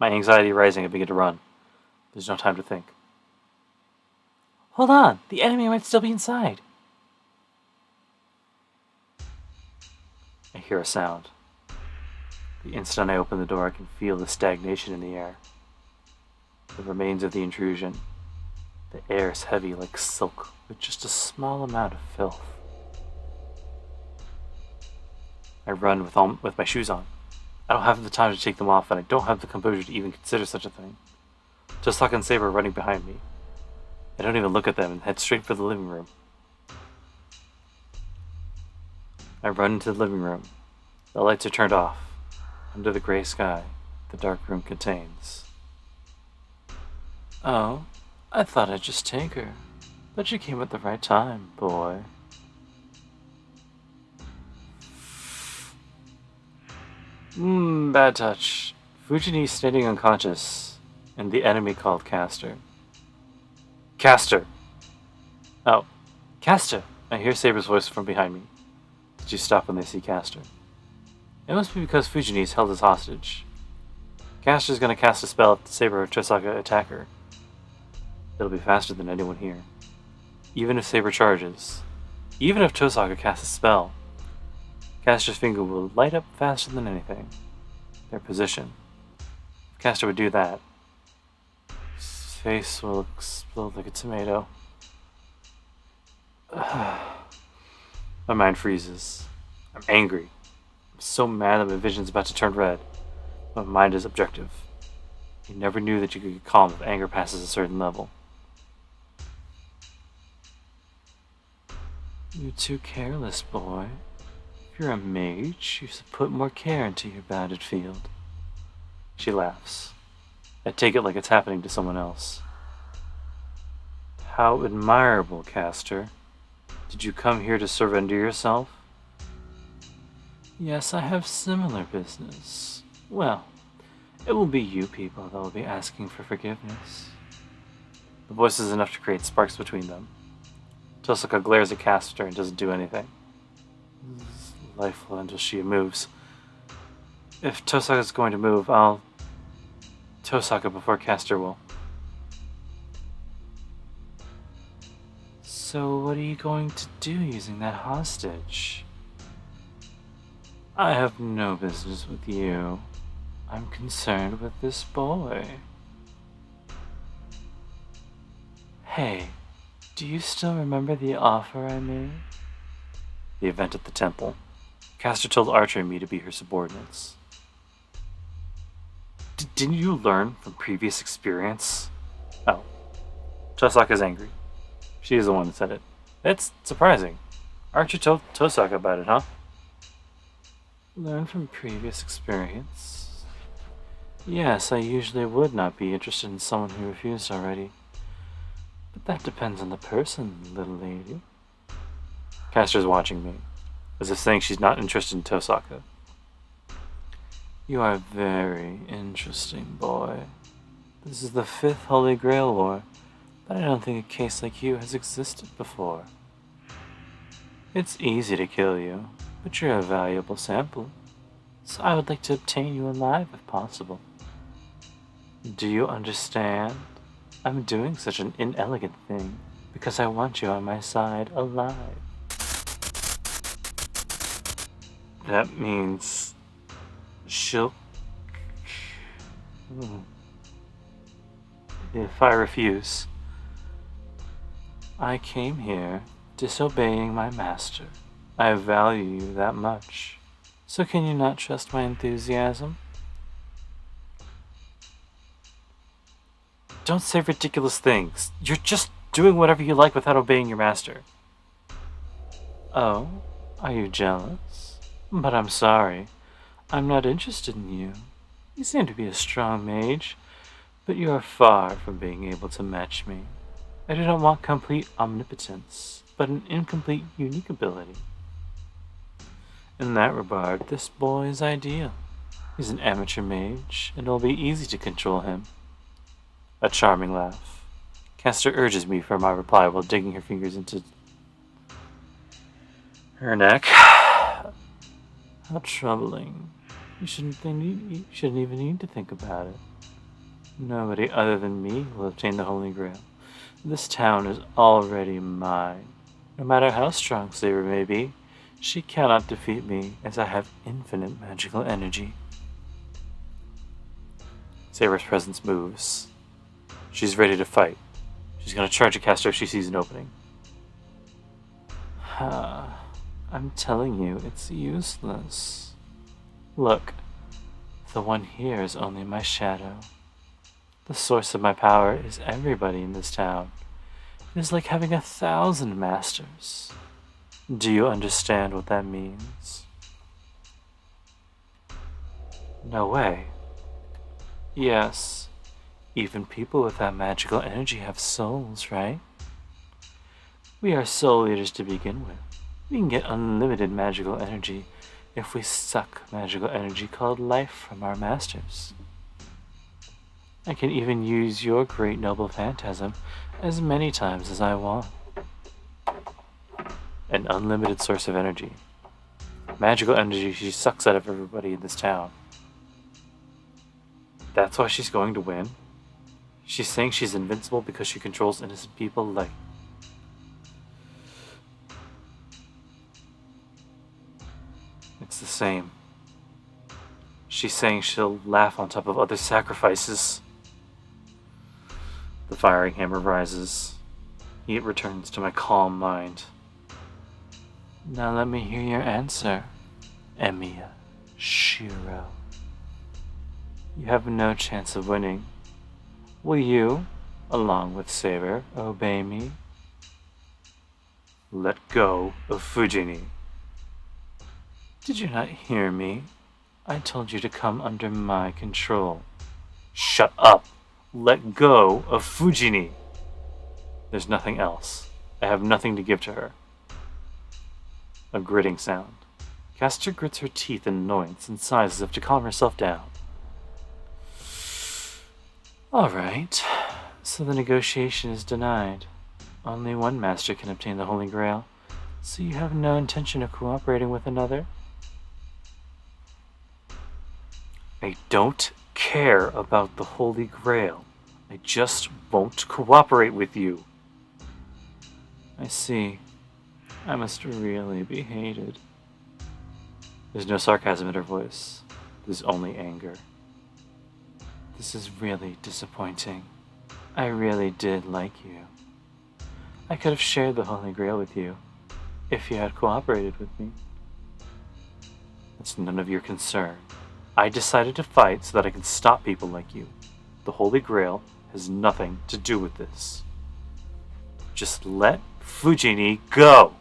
anxiety rising, I begin to run. There's no time to think. Hold on! The enemy might still be inside! I hear a sound. The instant I open the door, I can feel the stagnation in the air. The remains of the intrusion. The air is heavy like silk, with just a small amount of filth. I run with my shoes on. I don't have the time to take them off, and I don't have the composure to even consider such a thing. Tosaka and Saber are running behind me. I don't even look at them and head straight for the living room. I run into the living room. The lights are turned off. Under the gray sky, the dark room contains. Oh, I thought I'd just take her. But you came at the right time, boy. Bad touch. Fujini's standing unconscious, and the enemy called Caster. Caster! Oh, Caster! I hear Saber's voice from behind me. Did you stop when they see Caster? It must be because Fujini's held as hostage. Caster's gonna cast a spell if Saber or Tosaka attack her. It'll be faster than anyone here. Even if Saber charges, even if Tosaka casts a spell, Caster's finger will light up faster than anything. Their position. If Caster would do that, his face will explode like a tomato. My mind freezes. I'm angry. I'm so mad that my vision's about to turn red. My mind is objective. You never knew that you could get calm if anger passes a certain level. You're too careless, boy. If you're a mage, you should put more care into your battlefield. She laughs. I take it like it's happening to someone else. How admirable, Caster. Did you come here to surrender yourself? Yes, I have similar business. Well, it will be you people that will be asking for forgiveness. The voice is enough to create sparks between them. Tosaka glares at Caster and doesn't do anything. It's lifeless until she moves. If Tosaka's going to move, I'll Tosaka before Caster will. So what are you going to do using that hostage? I have no business with you. I'm concerned with this boy. Hey, do you still remember the offer I made? The event at the temple. Caster told Archer and me to be her subordinates. Didn't you learn from previous experience? Oh. Tosaka's angry. She is the one that said it. It's surprising. Archer told Tosaka about it, huh? Learn from previous experience? Yes, I usually would not be interested in someone who refused already. But that depends on the person, little lady. Caster's watching me, as if saying she's not interested in Tosaka. You are very interesting, boy. This is the 5th Holy Grail War, but I don't think a case like you has existed before. It's easy to kill you, but you're a valuable sample, so I would like to obtain you alive if possible. Do you understand? I'm doing such an inelegant thing because I want you on my side alive. That means she'll... If I refuse, I came here disobeying my master. I value you that much. So can you not trust my enthusiasm? Don't say ridiculous things. You're just doing whatever you like without obeying your master. Oh, are you jealous? But I'm sorry. I'm not interested in you. You seem to be a strong mage, but you are far from being able to match me. I do not want complete omnipotence, but an incomplete unique ability. In that regard, this boy is ideal. He's an amateur mage, and it'll be easy to control him. A charming laugh. Caster urges me for my reply while digging her fingers into her neck. How troubling. You shouldn't even need to think about it. Nobody other than me will obtain the Holy Grail. This town is already mine. No matter how strong Saber may be, she cannot defeat me, as I have infinite magical energy. Saber's presence moves. She's ready to fight. She's gonna charge a caster if she sees an opening. I'm telling you, it's useless. Look, the one here is only my shadow. The source of my power is everybody in this town. It is like having 1,000 masters. Do you understand what that means? No way. Yes, even people with that magical energy have souls, right? We are soul eaters to begin with. We can get unlimited magical energy if we suck magical energy called life from our masters. I can even use your great noble phantasm as many times as I want. An unlimited source of energy. Magical energy she sucks out of everybody in this town. That's why she's going to win? She's saying she's invincible because she controls innocent people like... It's the same. She's saying she'll laugh on top of other sacrifices. The firing hammer rises. It returns to my calm mind. Now let me hear your answer, Emiya Shirou. You have no chance of winning. Will you, along with Saber, obey me? Let go of Fujini. Did you not hear me? I told you to come under my control. Shut up! Let go of Fujini! There's nothing else. I have nothing to give to her. A gritting sound. Caster grits her teeth in annoyance and sighs as if to calm herself down. Alright, so the negotiation is denied. Only one master can obtain the Holy Grail, so you have no intention of cooperating with another? I don't care about the Holy Grail. I just won't cooperate with you. I see. I must really be hated. There's no sarcasm in her voice. There's only anger. This is really disappointing. I really did like you. I could have shared the Holy Grail with you, if you had cooperated with me. It's none of your concern. I decided to fight so that I can stop people like you. The Holy Grail has nothing to do with this. Just let Fujini go!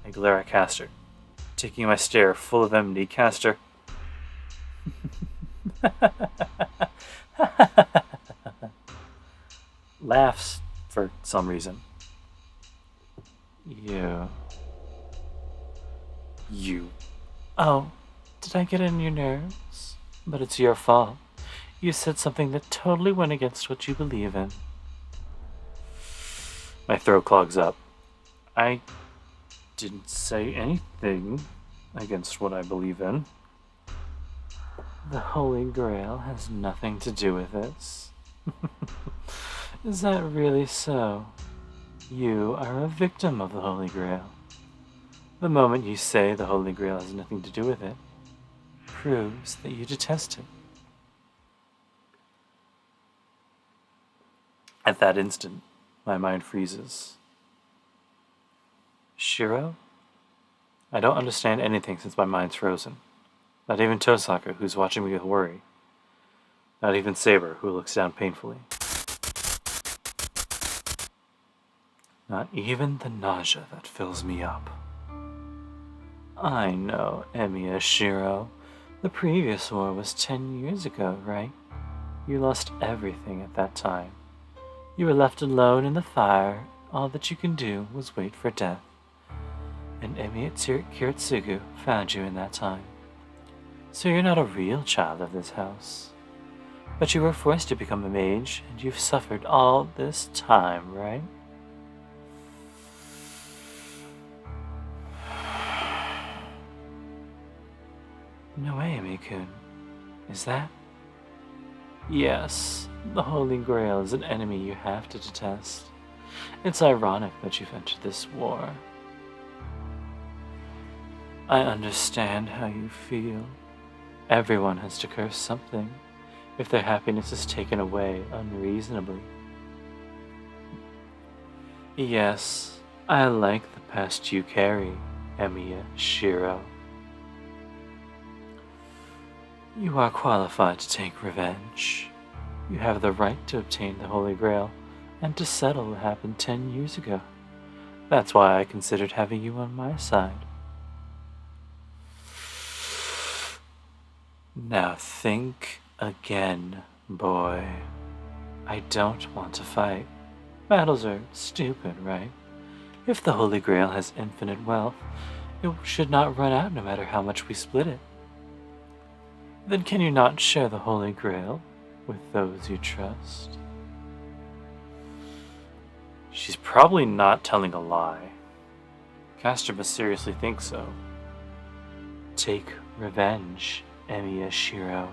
I glare at Caster, taking my stare full of enmity. Caster laughs for some reason. You. Oh, did I get on your nerves? But it's your fault. You said something that totally went against what you believe in. My throat clogs up. I didn't say anything against what I believe in. The Holy Grail has nothing to do with this. Is that really so? You are a victim of the Holy Grail. The moment you say the Holy Grail has nothing to do with it, proves that you detest it. At that instant, my mind freezes. Shirou? I don't understand anything since my mind's frozen. Not even Tosaka, who's watching me with worry. Not even Saber, who looks down painfully. Not even the nausea that fills me up. I know, Emiya Shirou. The previous war was 10 years ago, right? You lost everything at that time. You were left alone in the fire. All that you can do was wait for death. And Emiya Kiritsugu found you in that time. So you're not a real child of this house. But you were forced to become a mage, and you've suffered all this time, right? Noemi-kun, is that? Yes, the Holy Grail is an enemy you have to detest. It's ironic that you've entered this war. I understand how you feel. Everyone has to curse something if their happiness is taken away unreasonably. Yes, I like the past you carry, Emiya Shirou. You are qualified to take revenge. You have the right to obtain the Holy Grail and to settle what happened 10 years ago. That's why I considered having you on my side. Now think again, boy. I don't want to fight. Battles are stupid, right? If the Holy Grail has infinite wealth, it should not run out no matter how much we split it. Then can you not share the Holy Grail with those you trust? She's probably not telling a lie. Castor must seriously think so. Take revenge, Emiya Shirou.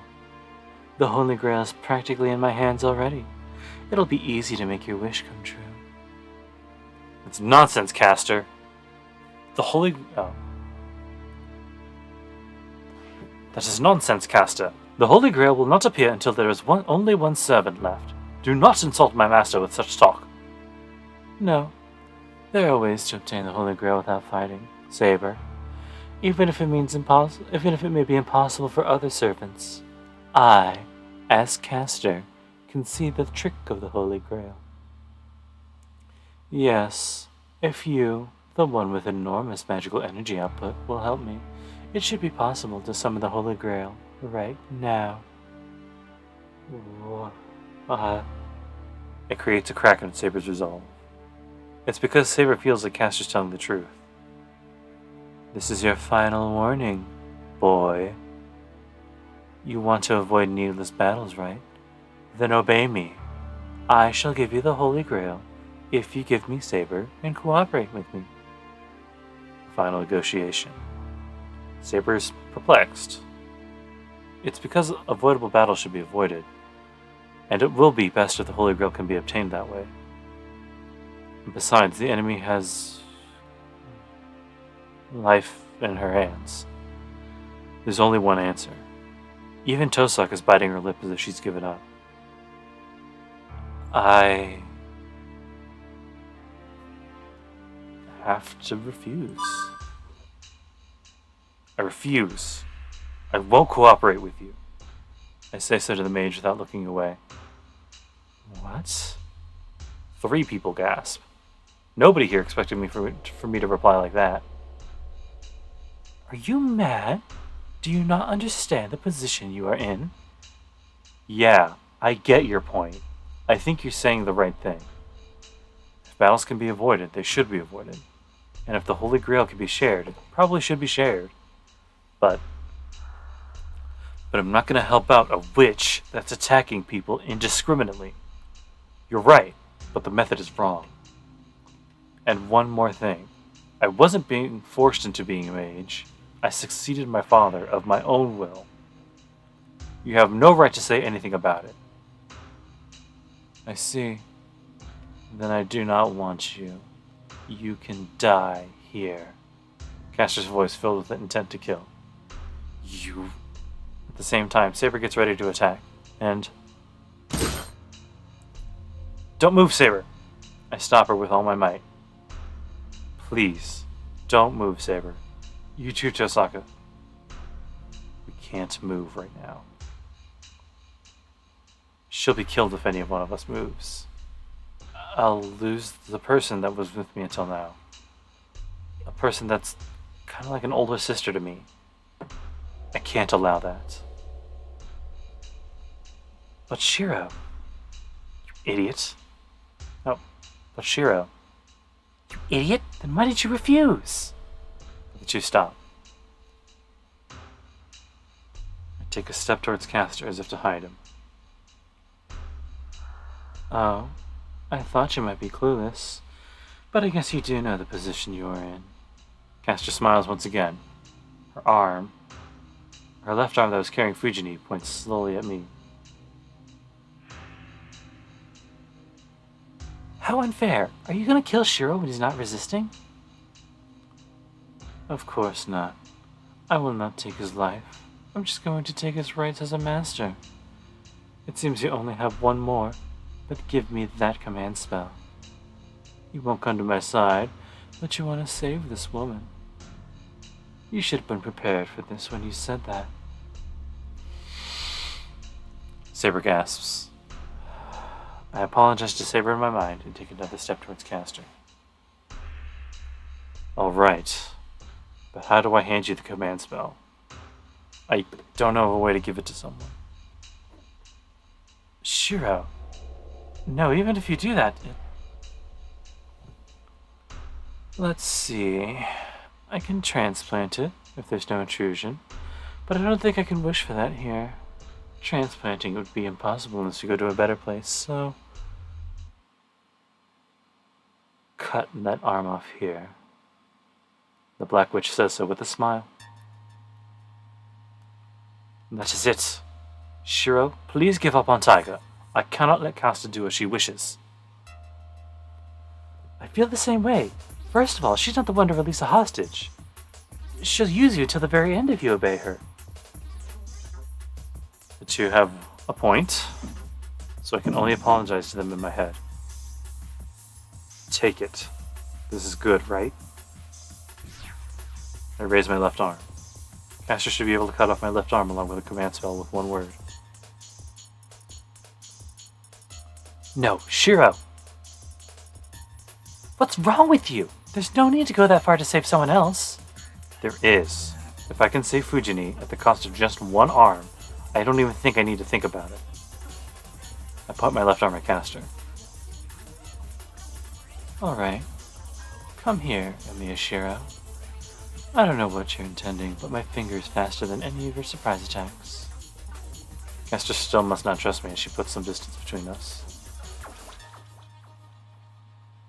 The Holy Grail is practically in my hands already. It'll be easy to make your wish come true. It's nonsense, Castor. The Holy... Oh. That is nonsense, Castor. The Holy Grail will not appear until there is only one servant left. Do not insult my master with such talk. No. There are ways to obtain the Holy Grail without fighting, Saber. Even if it may be impossible for other servants. I, as Castor, can see the trick of the Holy Grail. Yes, if you, the one with enormous magical energy output, will help me, it should be possible to summon the Holy Grail right now. It creates a crack in Saber's resolve. It's because Saber feels like Castor's telling the truth. This is your final warning, boy. You want to avoid needless battles, right? Then obey me. I shall give you the Holy Grail if you give me Saber and cooperate with me. Final negotiation. Saber's perplexed. It's because avoidable battles should be avoided, and it will be best if the Holy Grail can be obtained that way. And besides, the enemy has life in her hands. There's only one answer. Even Tosaka is biting her lip as if she's given up. I have to refuse. I refuse. I won't cooperate with you. I say so to the mage without looking away. What? 3 people gasp. Nobody here expected me for me to reply like that. Are you mad? Do you not understand the position you are in? Yeah, I get your point. I think you're saying the right thing. If battles can be avoided, they should be avoided. And if the Holy Grail can be shared, it probably should be shared. But I'm not going to help out a witch that's attacking people indiscriminately. You're right, but the method is wrong. And one more thing. I wasn't being forced into being a mage. I succeeded my father of my own will. You have no right to say anything about it. I see. Then I do not want you. You can die here. Castor's voice filled with intent to kill. You... At the same time, Saber gets ready to attack. And... Don't move, Saber! I stop her with all my might. Please, don't move, Saber. You too, Tosaka. We can't move right now. She'll be killed if any one of us moves. I'll lose the person that was with me until now. A person that's kind of like an older sister to me. I can't allow that. But Shirou, you idiot. Oh, but Shirou, you idiot? Then why did you refuse? The 2 stop. I take a step towards Castor as if to hide him. Oh, I thought you might be clueless, but I guess you do know the position you are in. Castor smiles once again. Her arm Her left arm that was carrying Fujini points slowly at me. How unfair! Are you gonna kill Shirou when he's not resisting? Of course not. I will not take his life. I'm just going to take his rights as a master. It seems you only have one more, but give me that command spell. You won't come to my side, but you want to save this woman. You should have been prepared for this when you said that. Saber gasps. I apologize to Saber in my mind and take another step towards Caster. Alright, but how do I hand you the command spell? I don't know of a way to give it to someone. Shirou. No, even if you do that... Let's see... I can transplant it, if there's no intrusion, but I don't think I can wish for that here. Transplanting would be impossible unless you go to a better place, so... Cut that arm off here. The Black Witch says so with a smile. That is it. Shirou, please give up on Taiga. I cannot let Caster do as she wishes. I feel the same way. First of all, she's not the one to release a hostage. She'll use you till the very end if you obey her. The two have a point, so I can only apologize to them in my head. Take it. This is good, right? I raise my left arm. Caster should be able to cut off my left arm along with a command spell with one word. No, Shirou! What's wrong with you? There's no need to go that far to save someone else. There is. If I can save Fujini at the cost of just one arm, I don't even think I need to think about it. I point my left arm at Caster. Alright. Come here, Emiya Shirou. I don't know what you're intending, but my finger is faster than any of your surprise attacks. Caster still must not trust me as she puts some distance between us.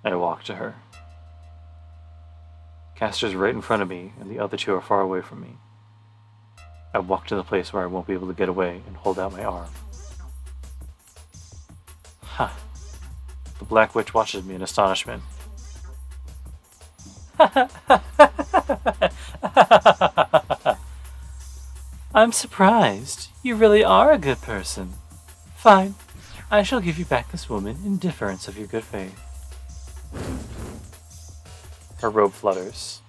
I walk to her. Caster's right in front of me, and the other two are far away from me. I walk to the place where I won't be able to get away and hold out my arm. Ha! The Black Witch watches me in astonishment. I'm surprised. You really are a good person. Fine. I shall give you back this woman in deference of your good faith. Her robe flutters.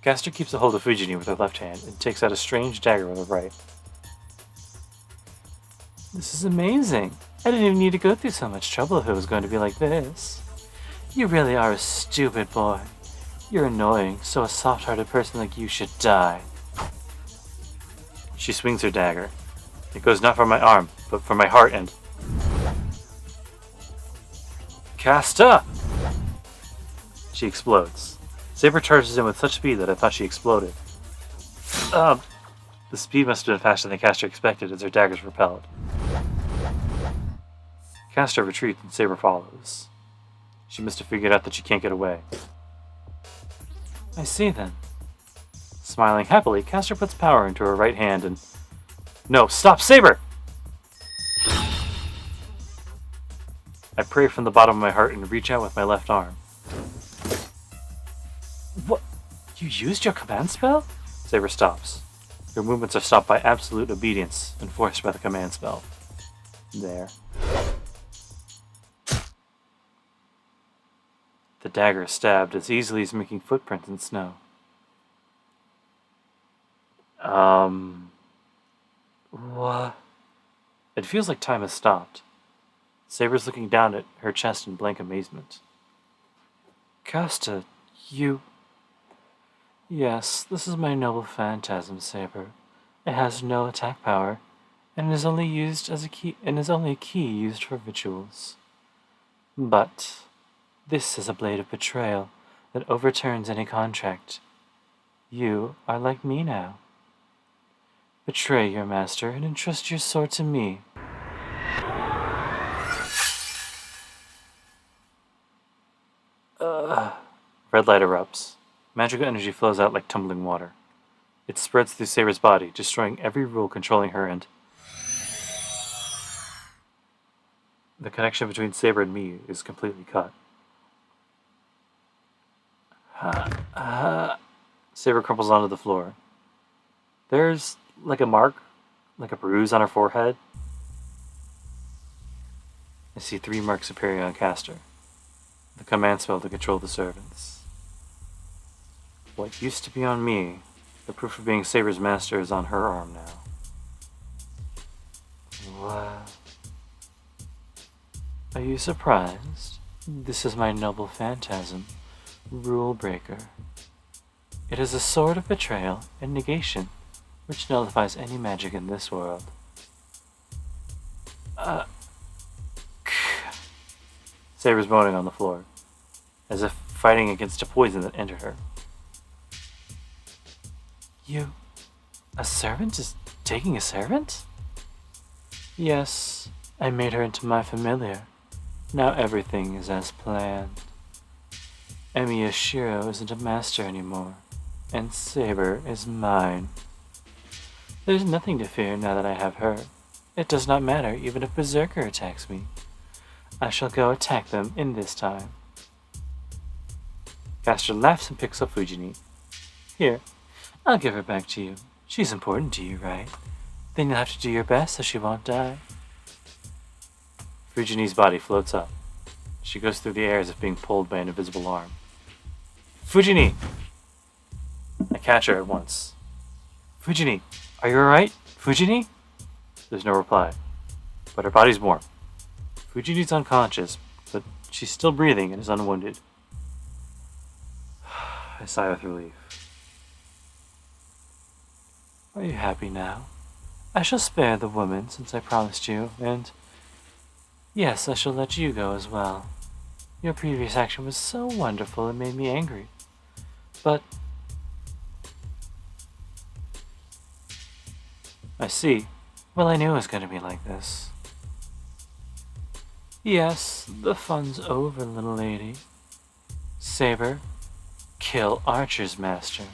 Caster keeps a hold of Fujini with her left hand and takes out a strange dagger with her right. This is amazing. I didn't even need to go through so much trouble if it was going to be like this. You really are a stupid boy. You're annoying, so a soft-hearted person like you should die. She swings her dagger. It goes not for my arm, but for my heart and... Caster! She explodes. Saber charges in with such speed that I thought she exploded. The speed must have been faster than Caster expected as her daggers repelled. Caster retreats and Saber follows. She must have figured out that she can't get away. I see then. Smiling happily, Caster puts power into her right hand and... No, stop, Saber! I pray from the bottom of my heart and reach out with my left arm. What? You used your command spell? Saber stops. Her movements are stopped by absolute obedience, enforced by the command spell. There. The dagger is stabbed as easily as making footprints in snow. What? It feels like time has stopped. Saber's looking down at her chest in blank amazement. Caster, you... Yes, this is my noble phantasm, Saber. It has no attack power, and is only used as a key, and is only a key used for rituals. But this is a blade of betrayal that overturns any contract. You are like me now. Betray your master and entrust your sword to me. Red light erupts. Magical energy flows out like tumbling water. It spreads through Saber's body, destroying every rule controlling her, and the connection between Saber and me is completely cut. Saber crumples onto the floor. There's like a mark, like a bruise on her forehead. I see 3 marks appearing on Castor. The command spell to control the servants. What used to be on me, the proof of being Saber's master, is on her arm now. What? Are you surprised? This is my noble phantasm, Rule Breaker. It is a sword of betrayal and negation, which nullifies any magic in this world. Saber's moaning on the floor, as if fighting against a poison that entered her. You... a servant is taking a servant? Yes, I made her into my familiar. Now everything is as planned. Emiya Shirou isn't a master anymore, and Saber is mine. There's nothing to fear now that I have her. It does not matter even if Berserker attacks me. I shall go attack them in this time. Castor laughs and picks up Fujini. Here, I'll give her back to you. She's important to you, right? Then you'll have to do your best so she won't die. Fujini's body floats up. She goes through the air as if being pulled by an invisible arm. Fujini! I catch her at once. Fujini, are you alright? Fujini? There's no reply, but her body's warm. Fujini's unconscious, but she's still breathing and is unwounded. I sigh with relief. Are you happy now? I shall spare the woman, since I promised you, and... yes, I shall let you go as well. Your previous action was so wonderful it made me angry. But... I see. Well, I knew it was going to be like this. Yes, the fun's over, little lady. Saber, kill Archer's master.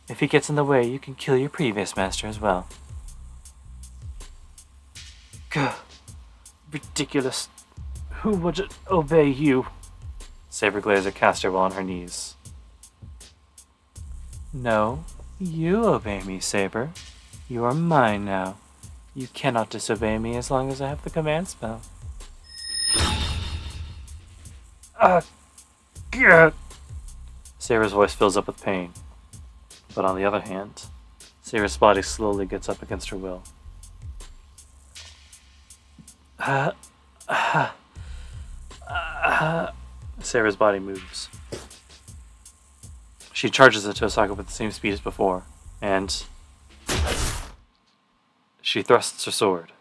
If he gets in the way, you can kill your previous master as well. Gah, ridiculous. Who would obey you? Saber glares at Castor while on her knees. No, you obey me, Saber. You are mine now. You cannot disobey me as long as I have the command spell. Saber's voice fills up with pain. But on the other hand, Saber's body slowly gets up against her will. Saber's body moves. She charges at Tosaka with the same speed as before, and she thrusts her sword.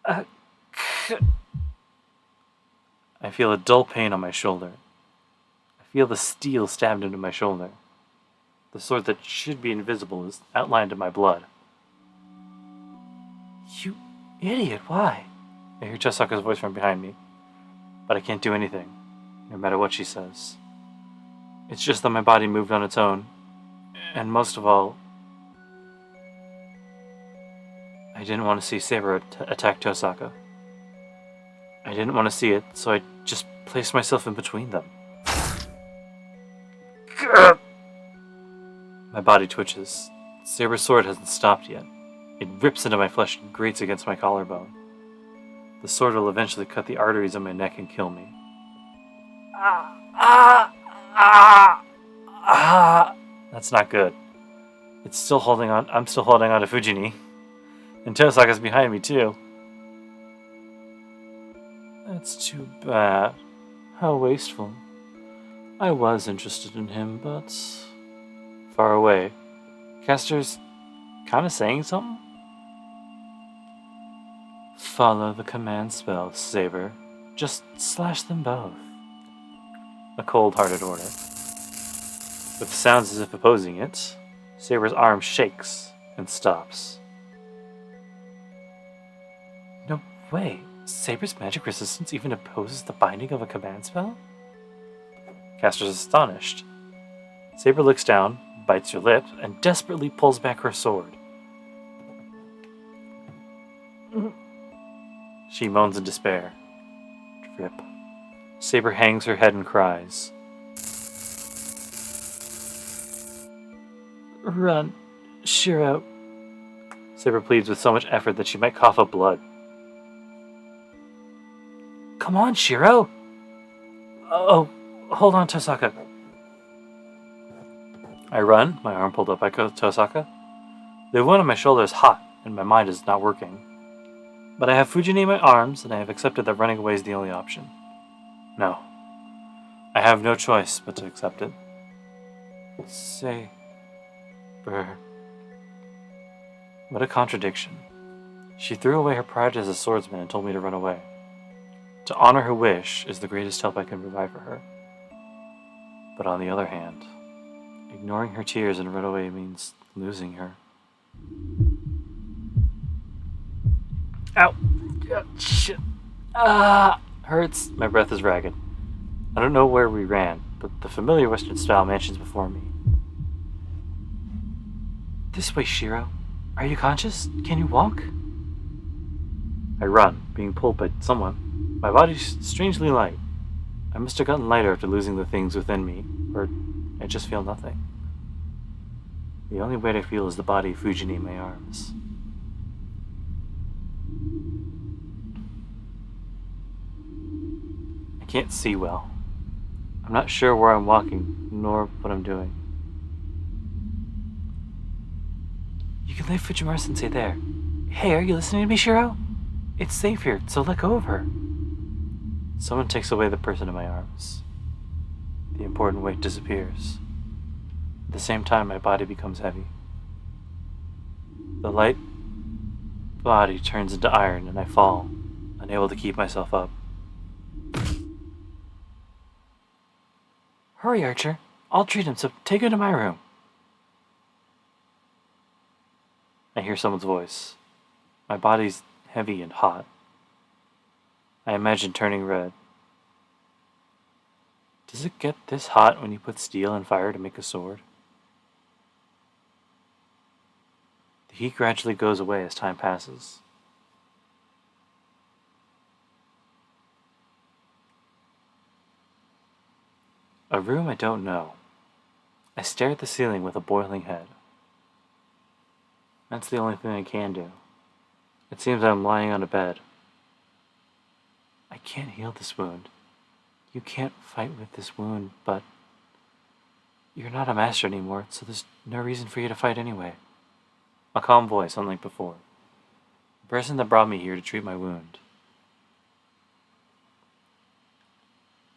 I feel a dull pain on my shoulder. I feel the steel stabbed into my shoulder. The sword that should be invisible is outlined in my blood. You idiot, why? I hear Tosaka's voice from behind me, but I can't do anything, no matter what she says. It's just that my body moved on its own, and most of all, I didn't want to see Saber attack Tosaka. I didn't want to see it, so I just placed myself in between them. My body twitches. Saber's sword hasn't stopped yet. It rips into my flesh and grates against my collarbone. The sword will eventually cut the arteries in my neck and kill me. That's not good. It's still holding on. I'm still holding on to Fujini. And Tosaka's behind me, too. That's too bad. How wasteful. I was interested in him, but... far away. Castor's kind of saying something? Follow the command spell, Saber. Just slash them both. A cold-hearted order. With sounds as if opposing it, Saber's arm shakes and stops. No way. Saber's magic resistance even opposes the binding of a command spell? Castor's astonished. Saber looks down, bites her lip and desperately pulls back her sword. She moans in despair. Drip. Saber hangs her head and cries. Run, Shirou. Saber pleads with so much effort that she might cough up blood. Come on, Shirou! Oh, hold on, Tosaka. I run, my arm pulled up by Tosaka. The wound on my shoulder is hot, and my mind is not working. But I have Fujin in my arms, and I have accepted that running away is the only option. No. I have no choice but to accept it. Saber. What a contradiction. She threw away her pride as a swordsman and told me to run away. To honor her wish is the greatest help I can provide for her. But on the other hand, ignoring her tears and run away means losing her. Ow! Shit! Hurts. My breath is ragged. I don't know where we ran, but the familiar Western-style mansion's before me. This way, Shirou. Are you conscious? Can you walk? I run, being pulled by someone. My body's strangely light. I must have gotten lighter after losing the things within me, or I just feel nothing. The only weight I feel is the body of Fujin in my arms. I can't see well. I'm not sure where I'm walking, nor what I'm doing. You can leave Fujimura-sensei there. Hey, are you listening to me, Shirou? It's safe here, so let go of her. Someone takes away the person in my arms. The important weight disappears. At the same time, my body becomes heavy. The light body turns into iron, and I fall, unable to keep myself up. Hurry, Archer. I'll treat him, so take him to my room. I hear someone's voice. My body's heavy and hot. I imagine turning red. Does it get this hot when you put steel and fire to make a sword? The heat gradually goes away as time passes. A room I don't know. I stare at the ceiling with a boiling head. That's the only thing I can do. It seems I'm lying on a bed. I can't heal this wound. You can't fight with this wound, but you're not a master anymore, so there's no reason for you to fight anyway. A calm voice, unlike before. The person that brought me here to treat my wound.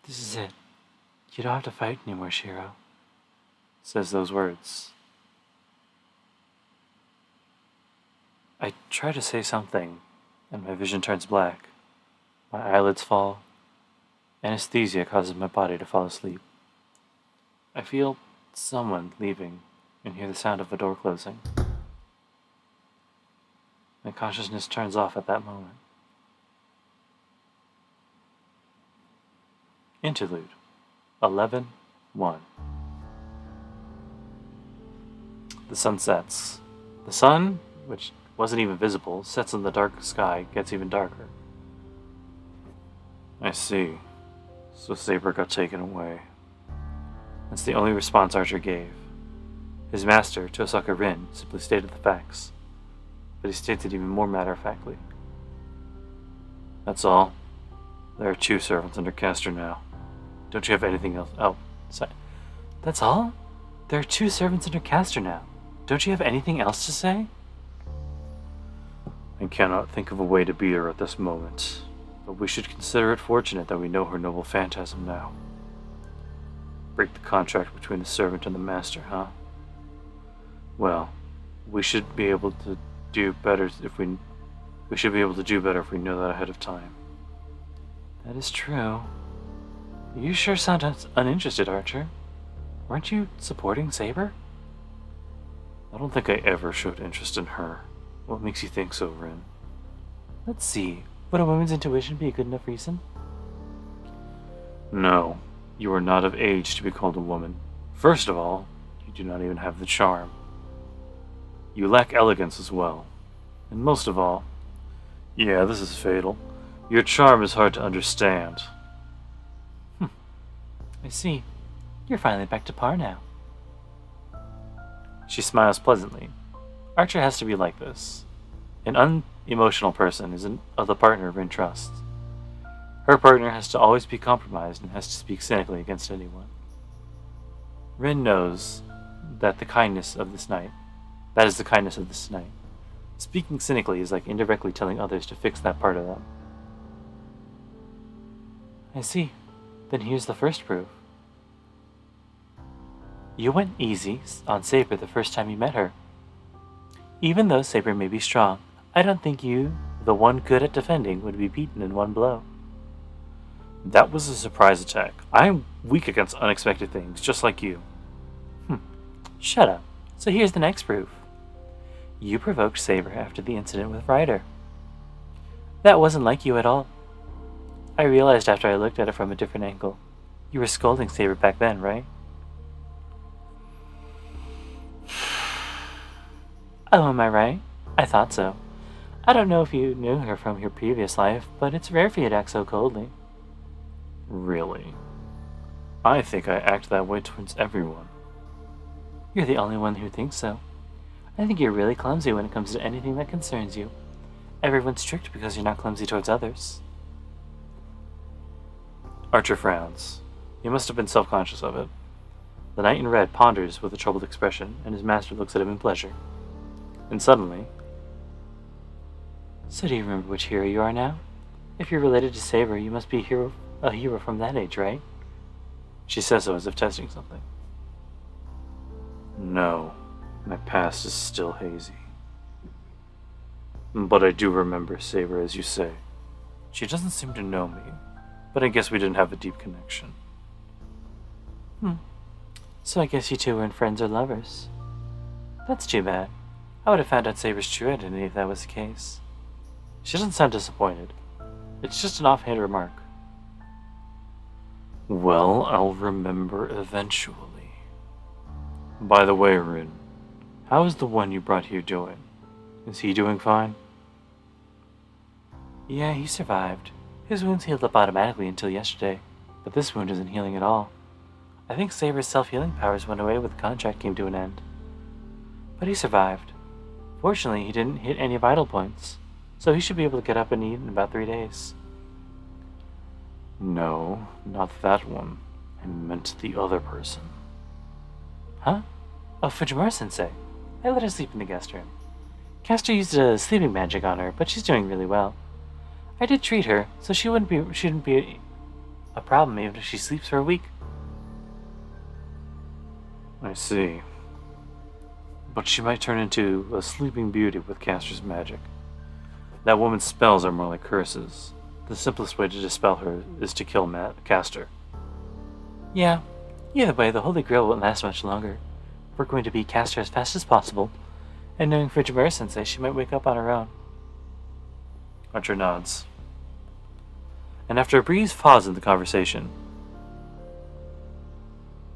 This is it. You don't have to fight anymore, Shirou. Says those words. I try to say something, and my vision turns black. My eyelids fall. Anesthesia causes my body to fall asleep. I feel someone leaving and hear the sound of a door closing. My consciousness turns off at that moment. Interlude 11:1. The sun sets. The sun, which wasn't even visible, sets in the dark sky, gets even darker. I see. So Saber got taken away. That's the only response Archer gave. His master, Tosaka Rin, simply stated the facts, but he states it even more matter-of-factly. That's all. There are 2 servants under Castor now. Don't you have anything else? Oh, sorry. That's all? There are 2 servants under Castor now. Don't you have anything else to say? I cannot think of a way to beat her at this moment. But we should consider it fortunate that we know her noble phantasm now. Break the contract between the servant and the master, huh? Well, we should be able to do better if we know that ahead of time. That is true. You sure sound uninterested, Archer. Weren't you supporting Saber? I don't think I ever showed interest in her. What makes you think so, Rin? Let's see. Would a woman's intuition be a good enough reason? No, you are not of age to be called a woman. First of all, You do not even have the charm. You lack elegance as well. And most of all, yeah, this is fatal. Your charm is hard to understand. I see. You're finally back to par now. She smiles pleasantly. Archer has to be like this. An unemotional person isn't the partner Rin trusts. Her partner has to always be compromised and has to speak cynically against anyone. Rin knows that the kindness of this night. That is the kindness of this night. Speaking cynically is like indirectly telling others to fix that part of them. I see. Then here's the first proof. You went easy on Saber the first time you met her. Even though Saber may be strong, I don't think you, the one good at defending, would be beaten in one blow. That was a surprise attack. I'm weak against unexpected things, just like you. Shut up. So here's the next proof. You provoked Saber after the incident with Ryder. That wasn't like you at all. I realized after I looked at it from a different angle. You were scolding Saber back then, right? Oh, am I right? I thought so. I don't know if you knew her from your previous life, but it's rare for you to act so coldly. Really? I think I act that way towards everyone. You're the only one who thinks so. I think you're really clumsy when it comes to anything that concerns you. Everyone's strict because you're not clumsy towards others. Archer frowns. He must have been self-conscious of it. The knight in red ponders with a troubled expression, and his master looks at him in pleasure. And suddenly... So do you remember which hero you are now? If you're related to Saber, you must be a hero from that age, right? She says so as if testing something. No, my past is still hazy. But I do remember Saber, as you say. She doesn't seem to know me, but I guess we didn't have a deep connection. So I guess you two weren't friends or lovers. That's too bad. I would have found out Saber's true identity if that was the case. She doesn't sound disappointed. It's just an offhand remark. Well, I'll remember eventually. By the way, Rin, how is the one you brought here doing? Is he doing fine? Yeah, he survived. His wounds healed up automatically until yesterday, but this wound isn't healing at all. I think Saber's self-healing powers went away when the contract came to an end. But he survived. Fortunately, he didn't hit any vital points, so he should be able to get up and eat in about 3 days. No, not that one. I meant the other person. Huh? Oh, Fujimura-sensei. I let her sleep in the guest room. Castor used a sleeping magic on her, but she's doing really well. I did treat her, so she shouldn't be a problem even if she sleeps for a week. I see. But she might turn into a sleeping beauty with Castor's magic. That woman's spells are more like curses. The simplest way to dispel her is to kill Castor. Yeah. Either way, the Holy Grail won't last much longer. We're going to beat Castor as fast as possible, and knowing Fujimura-sensei, she might wake up on her own. Archer nods. And after a brief pause in the conversation,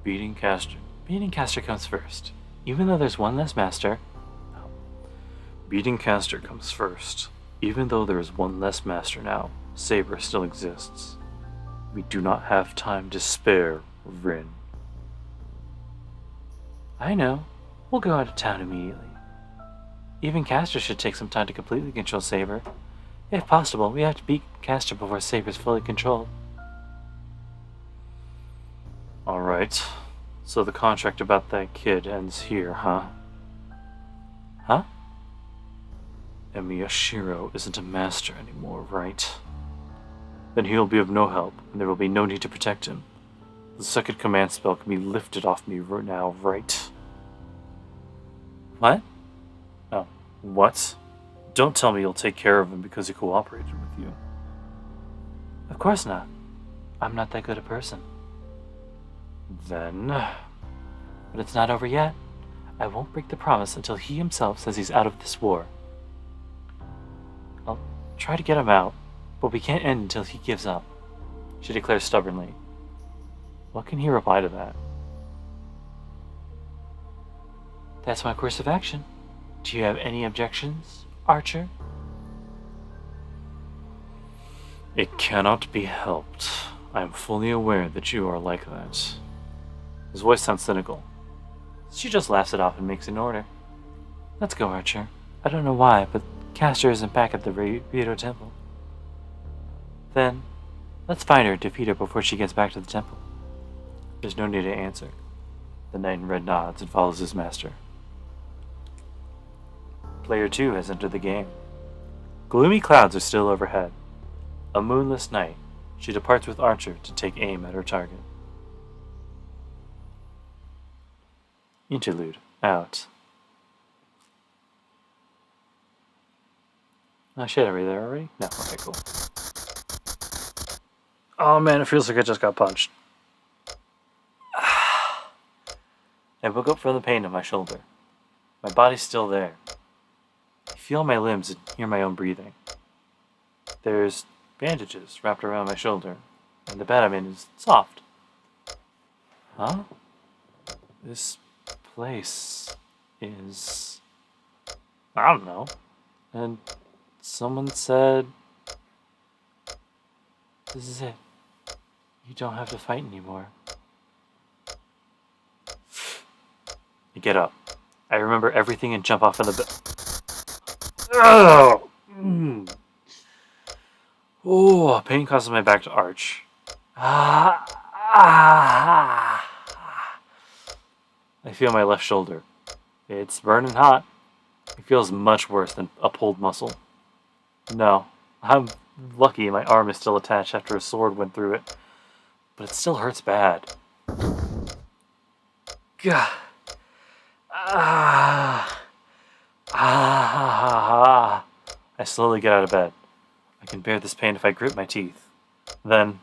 beating Castor comes first. Even though there's one less master... Beating Castor comes first. Even though there is one less master now, Saber still exists. We do not have time to spare, Rin. I know. We'll go out of town immediately. Even Castor should take some time to completely control Saber. If possible, we have to beat Castor before Saber's fully controlled. Alright. So the contract about that kid ends here, huh? Huh? Emiya Shirou isn't a master anymore, right? Then he'll be of no help, and there will be no need to protect him. The second command spell can be lifted off me now, right? What? Oh, what? Don't tell me you'll take care of him because he cooperated with you. Of course not. I'm not that good a person. Then... But it's not over yet. I won't break the promise until he himself says he's out of this war. I'll try to get him out, but we can't end until he gives up, she declares stubbornly. What can he reply to that? That's my course of action. Do you have any objections, Archer? It cannot be helped. I am fully aware that you are like that. His voice sounds cynical. She just laughs it off and makes an order. Let's go, Archer. I don't know why, but Castor isn't back at the Rito Temple. Then, let's find her and defeat her before she gets back to the temple. There's no need to answer. The knight in red nods and follows his master. Player 2 has entered the game. Gloomy clouds are still overhead. A moonless night, she departs with Archer to take aim at her target. Interlude. Out. Oh shit, are we there already? No, okay, cool. Oh man, it feels like I just got punched. I woke up from the pain in my shoulder. My body's still there. I feel my limbs and hear my own breathing. There's bandages wrapped around my shoulder, and the bed I'm in is soft. Huh? This place is... I don't know. And someone said... This is it. You don't have to fight anymore. I get up. I remember everything and jump off of the bed. Oh! Oh, pain causes my back to arch. I feel my left shoulder. It's burning hot. It feels much worse than a pulled muscle. No, I'm lucky my arm is still attached after a sword went through it. But it still hurts bad. Gah. I slowly get out of bed. I can bear this pain if I grit my teeth. Then...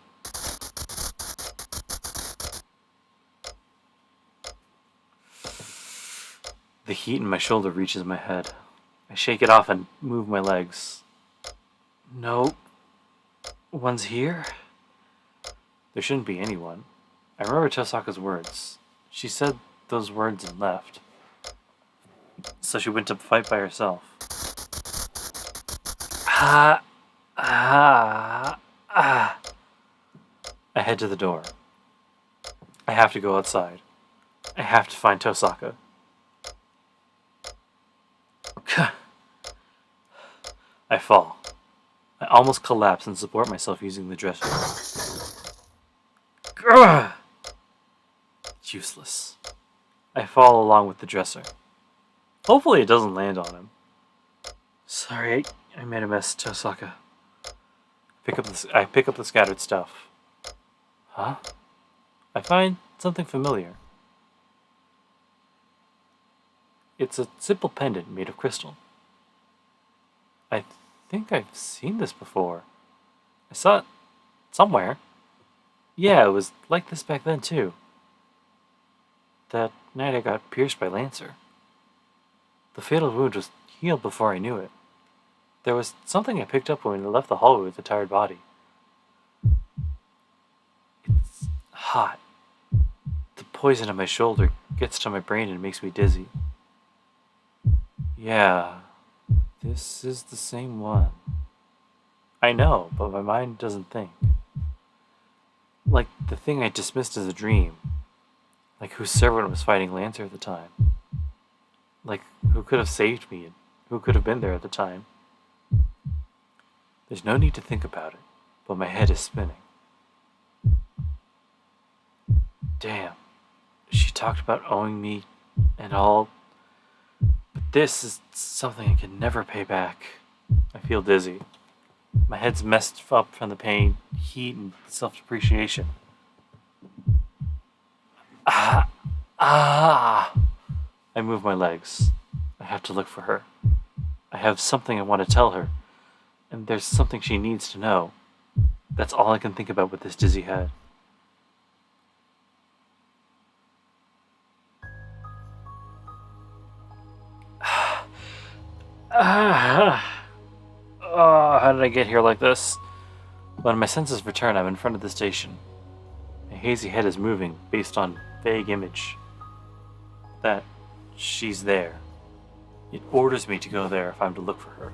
the heat in my shoulder reaches my head. I shake it off and move my legs. No one's here? There shouldn't be anyone. I remember Tosaka's words. She said those words and left. So she went to fight by herself. I head to the door. I have to go outside. I have to find Tosaka. I fall. I almost collapse and support myself using the dresser. It's useless. I fall along with the dresser. Hopefully it doesn't land on him. Sorry, I made a mess, Tosaka. I pick up the scattered stuff. Huh? I find something familiar. It's a simple pendant made of crystal. I think I've seen this before. I saw it somewhere. Yeah, it was like this back then too. That night I got pierced by Lancer. The fatal wound was healed before I knew it. There was something I picked up when I left the hallway with the tired body. It's hot. The poison in my shoulder gets to my brain and makes me dizzy. Yeah, this is the same one. I know, but my mind doesn't think. Like the thing I dismissed as a dream. Like whose servant was fighting Lancer at the time. Like who could have saved me and who could have been there at the time. There's no need to think about it, but my head is spinning. Damn, she talked about owing me and all, but this is something I can never pay back. I feel dizzy. My head's messed up from the pain, heat, and self-depreciation. I move my legs. I have to look for her. I have something I want to tell her, and there's something she needs to know. That's all I can think about with this dizzy head. How did I get here like this? When my senses return, I'm in front of the station. My hazy head is moving based on vague image. That she's there. It orders me to go there if I'm to look for her.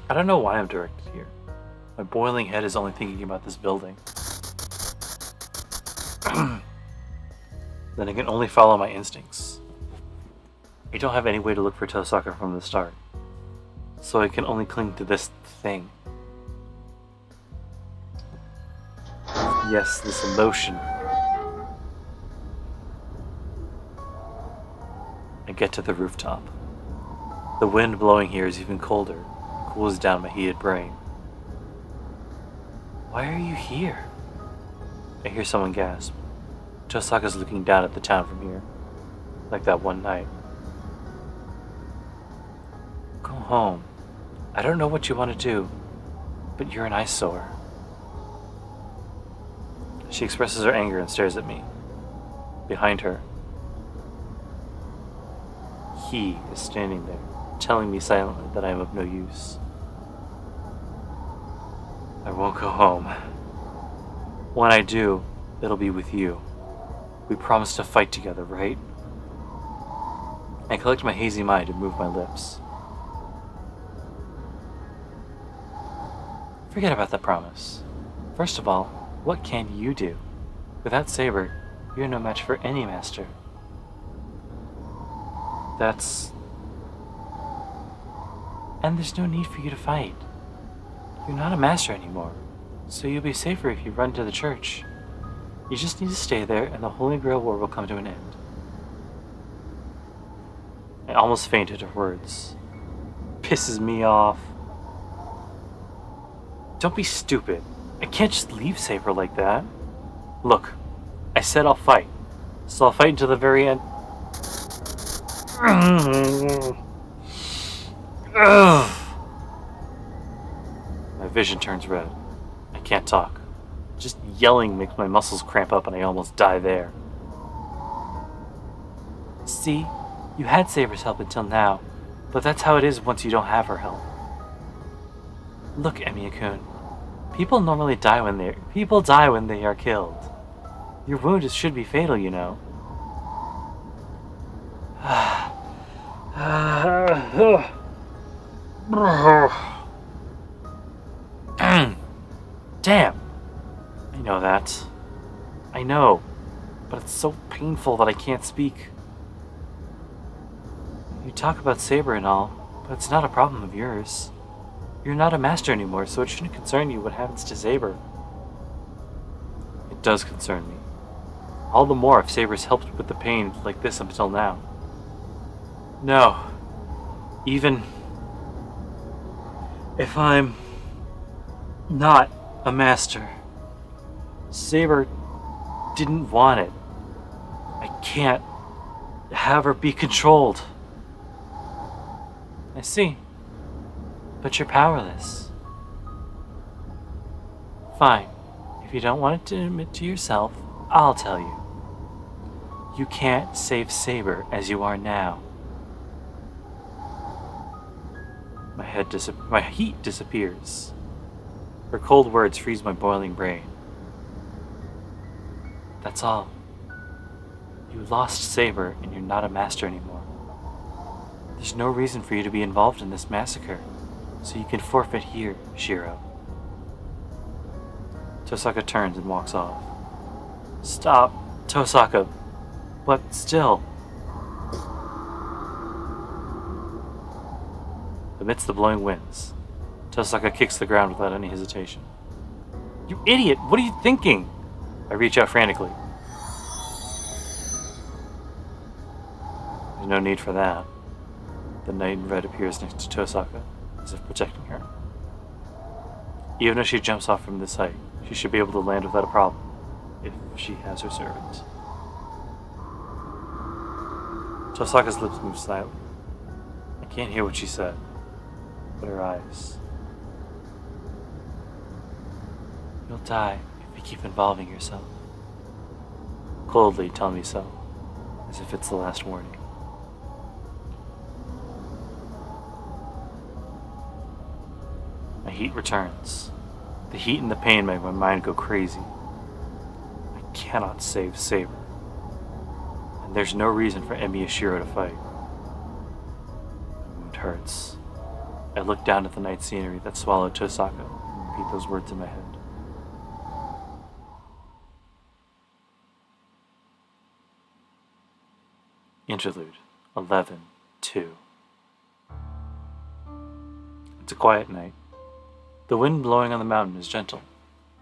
I don't know why I'm directed here. My boiling head is only thinking about this building. Then I can only follow my instincts. I don't have any way to look for Tosaka from the start, so I can only cling to this thing. Yes, this emotion. I get to the rooftop. The wind blowing here is even colder, cools down my heated brain. Why are you here? I hear someone gasp. Tosaka's looking down at the town from here, like that one night. Go home. I don't know what you want to do, but you're an eyesore. She expresses her anger and stares at me. Behind her, he is standing there, telling me silently that I am of no use. I won't go home. When I do, it'll be with you. We promised to fight together, right? I collect my hazy mind and move my lips. Forget about that promise. First of all, what can you do? Without Saber, you're no match for any master. And there's no need for you to fight. You're not a master anymore, so you'll be safer if you run to the church. You just need to stay there and the Holy Grail War will come to an end. I almost fainted at her words. Pisses me off. Don't be stupid. I can't just leave Saber like that. Look, I said I'll fight, so I'll fight until the very end. My vision turns red. I can't talk. Just yelling makes my muscles cramp up and I almost die there. See, you had Saber's help until now, but that's how it is once you don't have her help. Look, Emiya-kun. People die when they are killed. Your wound should be fatal, you know. Damn. I know that. I know. But it's so painful that I can't speak. You talk about Saber and all, but it's not a problem of yours. You're not a master anymore, so it shouldn't concern you what happens to Saber. It does concern me. All the more if Saber's helped with the pain like this up until now. No. Even if I'm not a master, Saber didn't want it. I can't have her be controlled. I see. But you're powerless. Fine. If you don't want to admit to yourself, I'll tell you. You can't save Saber as you are now. My heat disappears. Her cold words freeze my boiling brain. That's all. You lost Saber and you're not a master anymore. There's no reason for you to be involved in this massacre, so you can forfeit here, Shirou. Tosaka turns and walks off. Stop, Tosaka. But still. Amidst the blowing winds, Tosaka kicks the ground without any hesitation. You idiot! What are you thinking? I reach out frantically. There's no need for that. The knight in red appears next to Tosaka, as if protecting her. Even if she jumps off from this height, she should be able to land without a problem, if she has her servant. Tosaka's lips move slightly. I can't hear what she said, but her eyes. You'll die if you keep involving yourself. Coldly tell me so, as if it's the last warning. heat returns. The heat and the pain make my mind go crazy. I cannot save Saber. And there's no reason for Emi Shirou to fight. My wound hurts. I look down at the night scenery that swallowed Tosaka and repeat those words in my head. Interlude 11-2. It's a quiet night. The wind blowing on the mountain is gentle,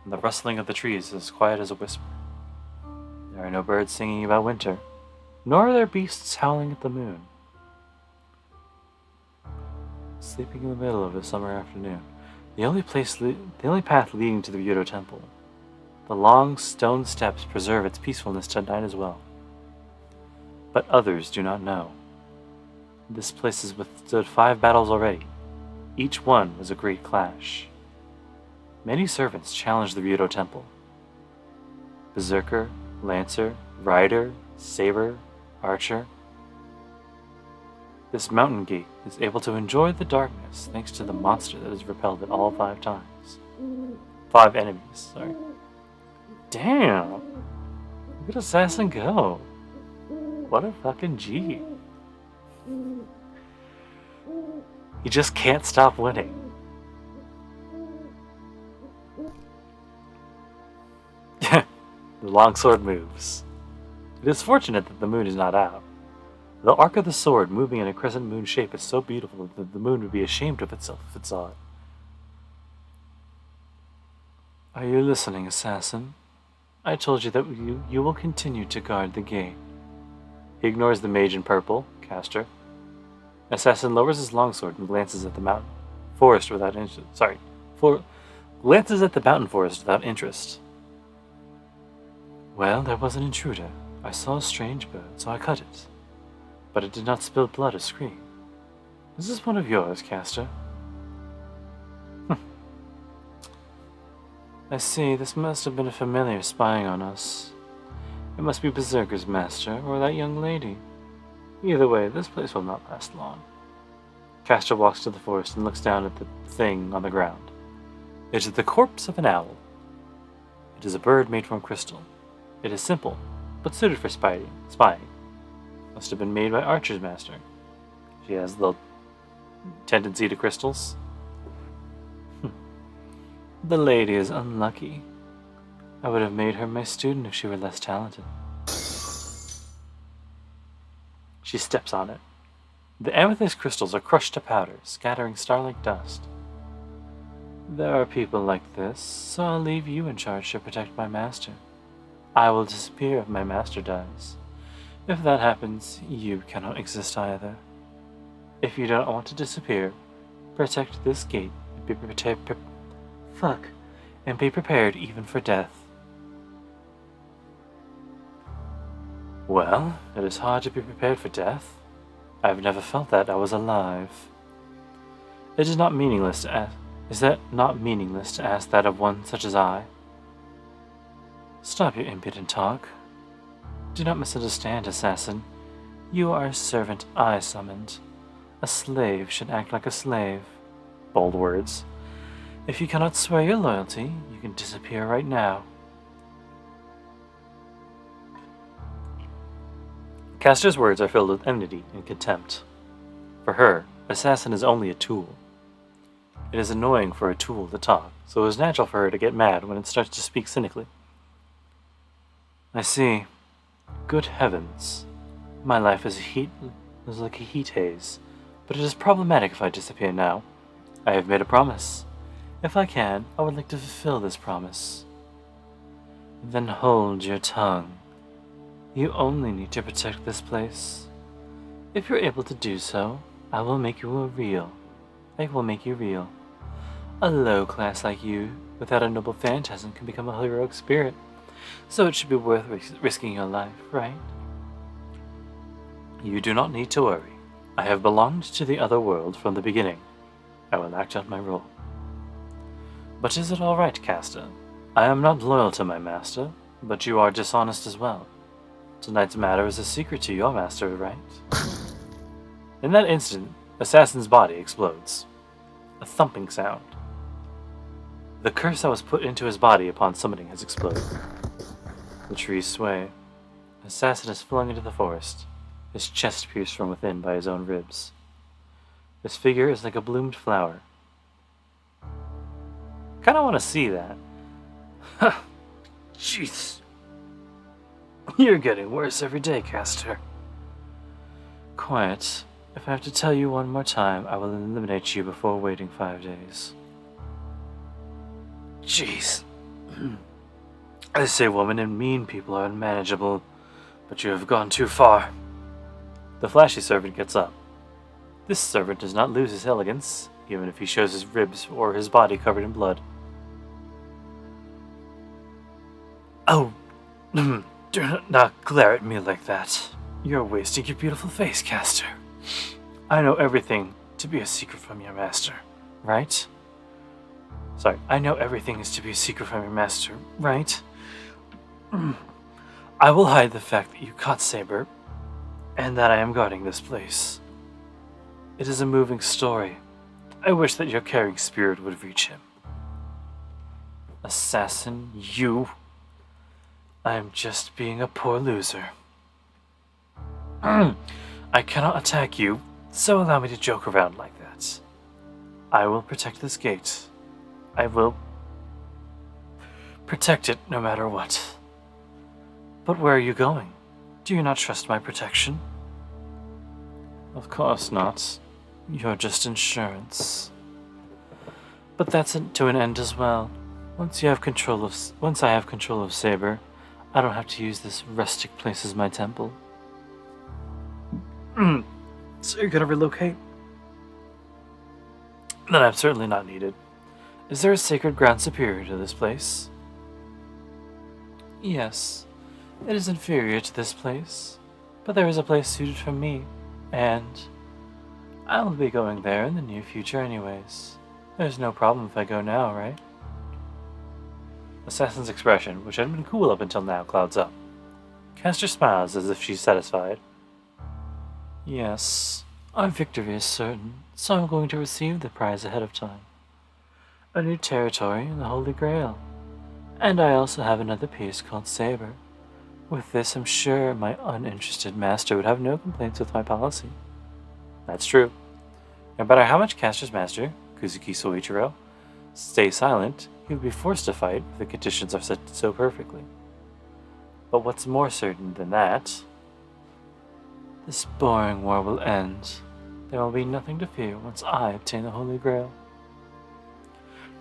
and the rustling of the trees is as quiet as a whisper. There are no birds singing about winter, nor are there beasts howling at the moon. Sleeping in the middle of a summer afternoon, the only path leading to the Ryudo Temple. The long stone steps preserve its peacefulness tonight as well. But others do not know. This place has withstood 5 battles already. Each one was a great clash. Many servants challenged the Ryudo Temple. Berserker, Lancer, Rider, Saber, Archer. This mountain gate is able to enjoy the darkness thanks to the monster that has repelled it all 5 times. 5 enemies, sorry. Damn! Look at Assassin go! What a fucking G. He just can't stop winning. The longsword moves. It is fortunate that the moon is not out. The arc of the sword moving in a crescent moon shape is so beautiful that the moon would be ashamed of itself if it saw it. Are you listening, Assassin? I told you that you will continue to guard the gate. He ignores the mage in purple, Caster. Assassin lowers his longsword and glances at the mountain forest without interest. Glances at the mountain forest without interest. Well, there was an intruder. I saw a strange bird, so I cut it. But it did not spill blood or scream. Is this one of yours, Caster? I see, this must have been a familiar spying on us. It must be Berserker's master, or that young lady. Either way, this place will not last long. Caster walks to the forest and looks down at the thing on the ground. It is the corpse of an owl. It is a bird made from crystal. It is simple, but suited for spying. Must have been made by Archer's master. She has the tendency to crystals. The lady is unlucky. I would have made her my student if she were less talented. She steps on it. The amethyst crystals are crushed to powder, scattering star-like dust. There are people like this, so I'll leave you in charge to protect my master. I will disappear if my master dies. If that happens, you cannot exist either. If you don't want to disappear, protect this gate and be prepared even for death. Well, it is hard to be prepared for death. I've never felt that I was alive. It is not meaningless to ask. Is that not meaningless to ask that of one such as I? Stop your impudent talk. Do not misunderstand, assassin. You are a servant I summoned. A slave should act like a slave. Bold words. If you cannot swear your loyalty, you can disappear right now. Caster's words are filled with enmity and contempt. For her, assassin is only a tool. It is annoying for a tool to talk, so it is natural for her to get mad when it starts to speak cynically. I see. Good heavens. My life is like a heat haze, but it is problematic if I disappear now. I have made a promise. If I can, I would like to fulfill this promise. Then hold your tongue. You only need to protect this place. If you're able to do so, I will make you real. A low class like you, without a noble phantasm, can become a heroic spirit. So it should be worth risking your life, right? You do not need to worry. I have belonged to the other world from the beginning. I will act out my role. But is it all right, Caster? I am not loyal to my master, but you are dishonest as well. Tonight's matter is a secret to your master, right? In that instant, Assassin's body explodes. A thumping sound. The curse that was put into his body upon summoning has exploded. The trees sway. Assassin is flung into the forest, his chest pierced from within by his own ribs. His figure is like a bloomed flower. Kinda want to see that. Jeez. You're getting worse every day, Caster. Quiet. If I have to tell you one more time, I will eliminate you before waiting 5 days. Jeez. I say women and mean people are unmanageable, but you have gone too far. The flashy servant gets up. This servant does not lose his elegance, even if he shows his ribs or his body covered in blood. Oh, do not glare at me like that. You're wasting your beautiful face, Caster. I know everything to be a secret from your master, right? Sorry, I know everything is to be a secret from your master, right? I will hide the fact that you caught Saber, and that I am guarding this place. It is a moving story. I wish that your caring spirit would reach him. Assassin, you. I am just being a poor loser. I cannot attack you, so allow me to joke around like that. I will protect this gate. I will protect it no matter what. But where are you going? Do you not trust my protection? Of course not. You're just insurance. But that's to an end as well. Once I have control of Saber, I don't have to use this rustic place as my temple. So you're gonna relocate? Then I'm certainly not needed. Is there a sacred ground superior to this place? Yes, it is inferior to this place, but there is a place suited for me, and I'll be going there in the near future anyways. There's no problem if I go now, right? Assassin's expression, which had been cool up until now, clouds up. Caster smiles as if she's satisfied. Yes, our victory is certain, so I'm going to receive the prize ahead of time. A new territory in the Holy Grail. And I also have another piece called Saber. With this, I'm sure my uninterested master would have no complaints with my policy. That's true. No matter how much Caster's master, Kuzuki Soichiro, stay silent, he would be forced to fight if the conditions are set so perfectly. But what's more certain than that? This boring war will end. There will be nothing to fear once I obtain the Holy Grail.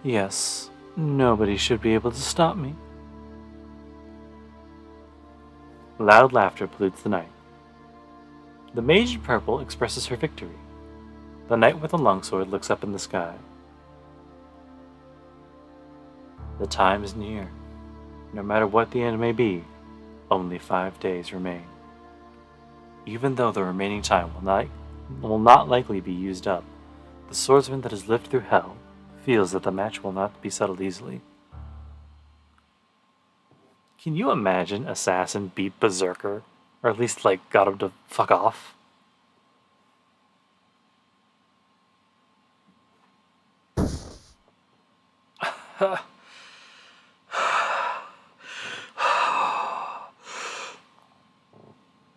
Yes, nobody should be able to stop me. Loud laughter pollutes the night. The mage in purple expresses her victory. The knight with the longsword looks up in the sky. The time is near. No matter what the end may be, only 5 days remain. Even though the remaining time will not likely be used up, the swordsman that has lived through hell feels that the match will not be settled easily. Can you imagine Assassin beat Berserker? Or at least, got him to fuck off?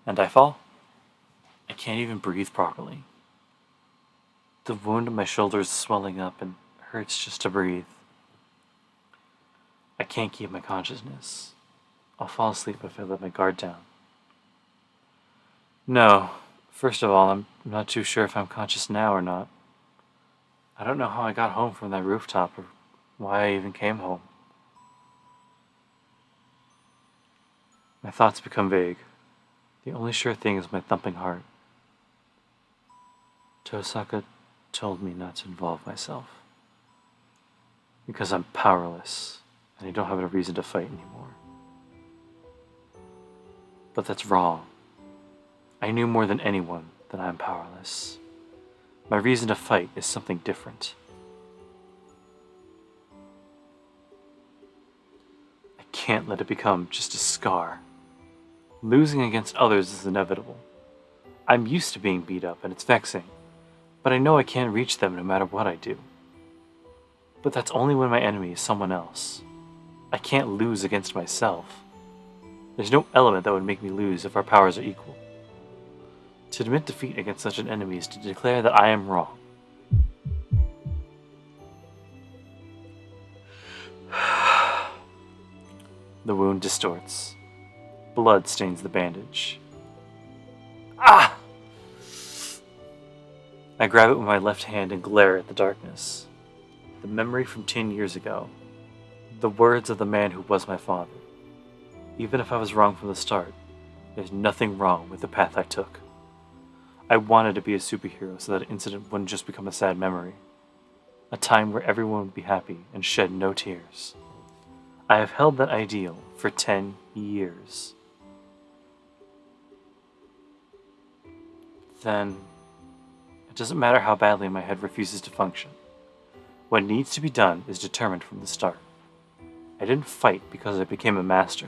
And I fall. I can't even breathe properly. The wound in my shoulder is swelling up and hurts just to breathe. I can't keep my consciousness. I'll fall asleep if I let my guard down. No, first of all, I'm not too sure if I'm conscious now or not. I don't know how I got home from that rooftop or why I even came home. My thoughts become vague. The only sure thing is my thumping heart. Tosaka told me not to involve myself. Because I'm powerless, and I don't have a reason to fight anymore. But that's wrong. I knew more than anyone that I'm powerless. My reason to fight is something different. I can't let it become just a scar. Losing against others is inevitable. I'm used to being beat up, and it's vexing. But I know I can't reach them no matter what I do. But that's only when my enemy is someone else. I can't lose against myself. There's no element that would make me lose if our powers are equal. To admit defeat against such an enemy is to declare that I am wrong. The wound distorts. Blood stains the bandage. Ah! I grab it with my left hand and glare at the darkness. The memory from 10 years ago. The words of the man who was my father. Even if I was wrong from the start, there's nothing wrong with the path I took. I wanted to be a superhero so that an incident wouldn't just become a sad memory. A time where everyone would be happy and shed no tears. I have held that ideal for 10 years. Then, it doesn't matter how badly my head refuses to function. What needs to be done is determined from the start. I didn't fight because I became a master.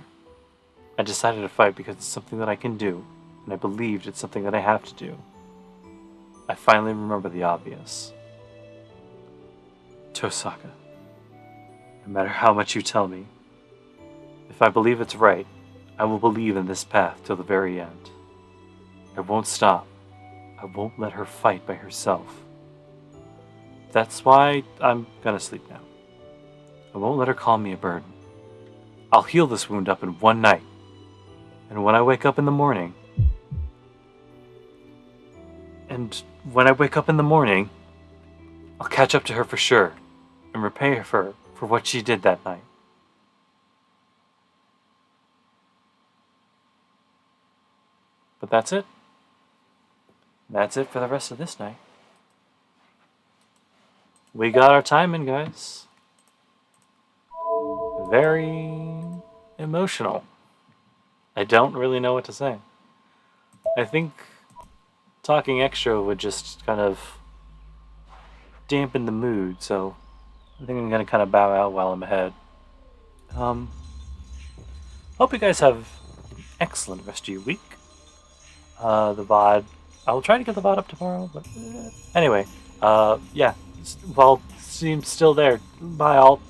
I decided to fight because it's something that I can do, and I believed it's something that I have to do. I finally remember the obvious. Tosaka, no matter how much you tell me, if I believe it's right, I will believe in this path till the very end. I won't stop. I won't let her fight by herself. That's why I'm gonna sleep now. I won't let her call me a burden. I'll heal this wound up in one night. And when I wake up in the morning, I'll catch up to her for sure and repay her for what she did that night. But that's it. That's it for the rest of this night. We got our time in, guys. Very emotional. I don't really know what to say. I think talking extra would just kind of dampen the mood, so I think I'm gonna kind of bow out while I'm ahead. Hope you guys have an excellent rest of your week. The VOD, I will try to get the VOD up tomorrow, but anyway, yeah, well, seems still there. Bye all.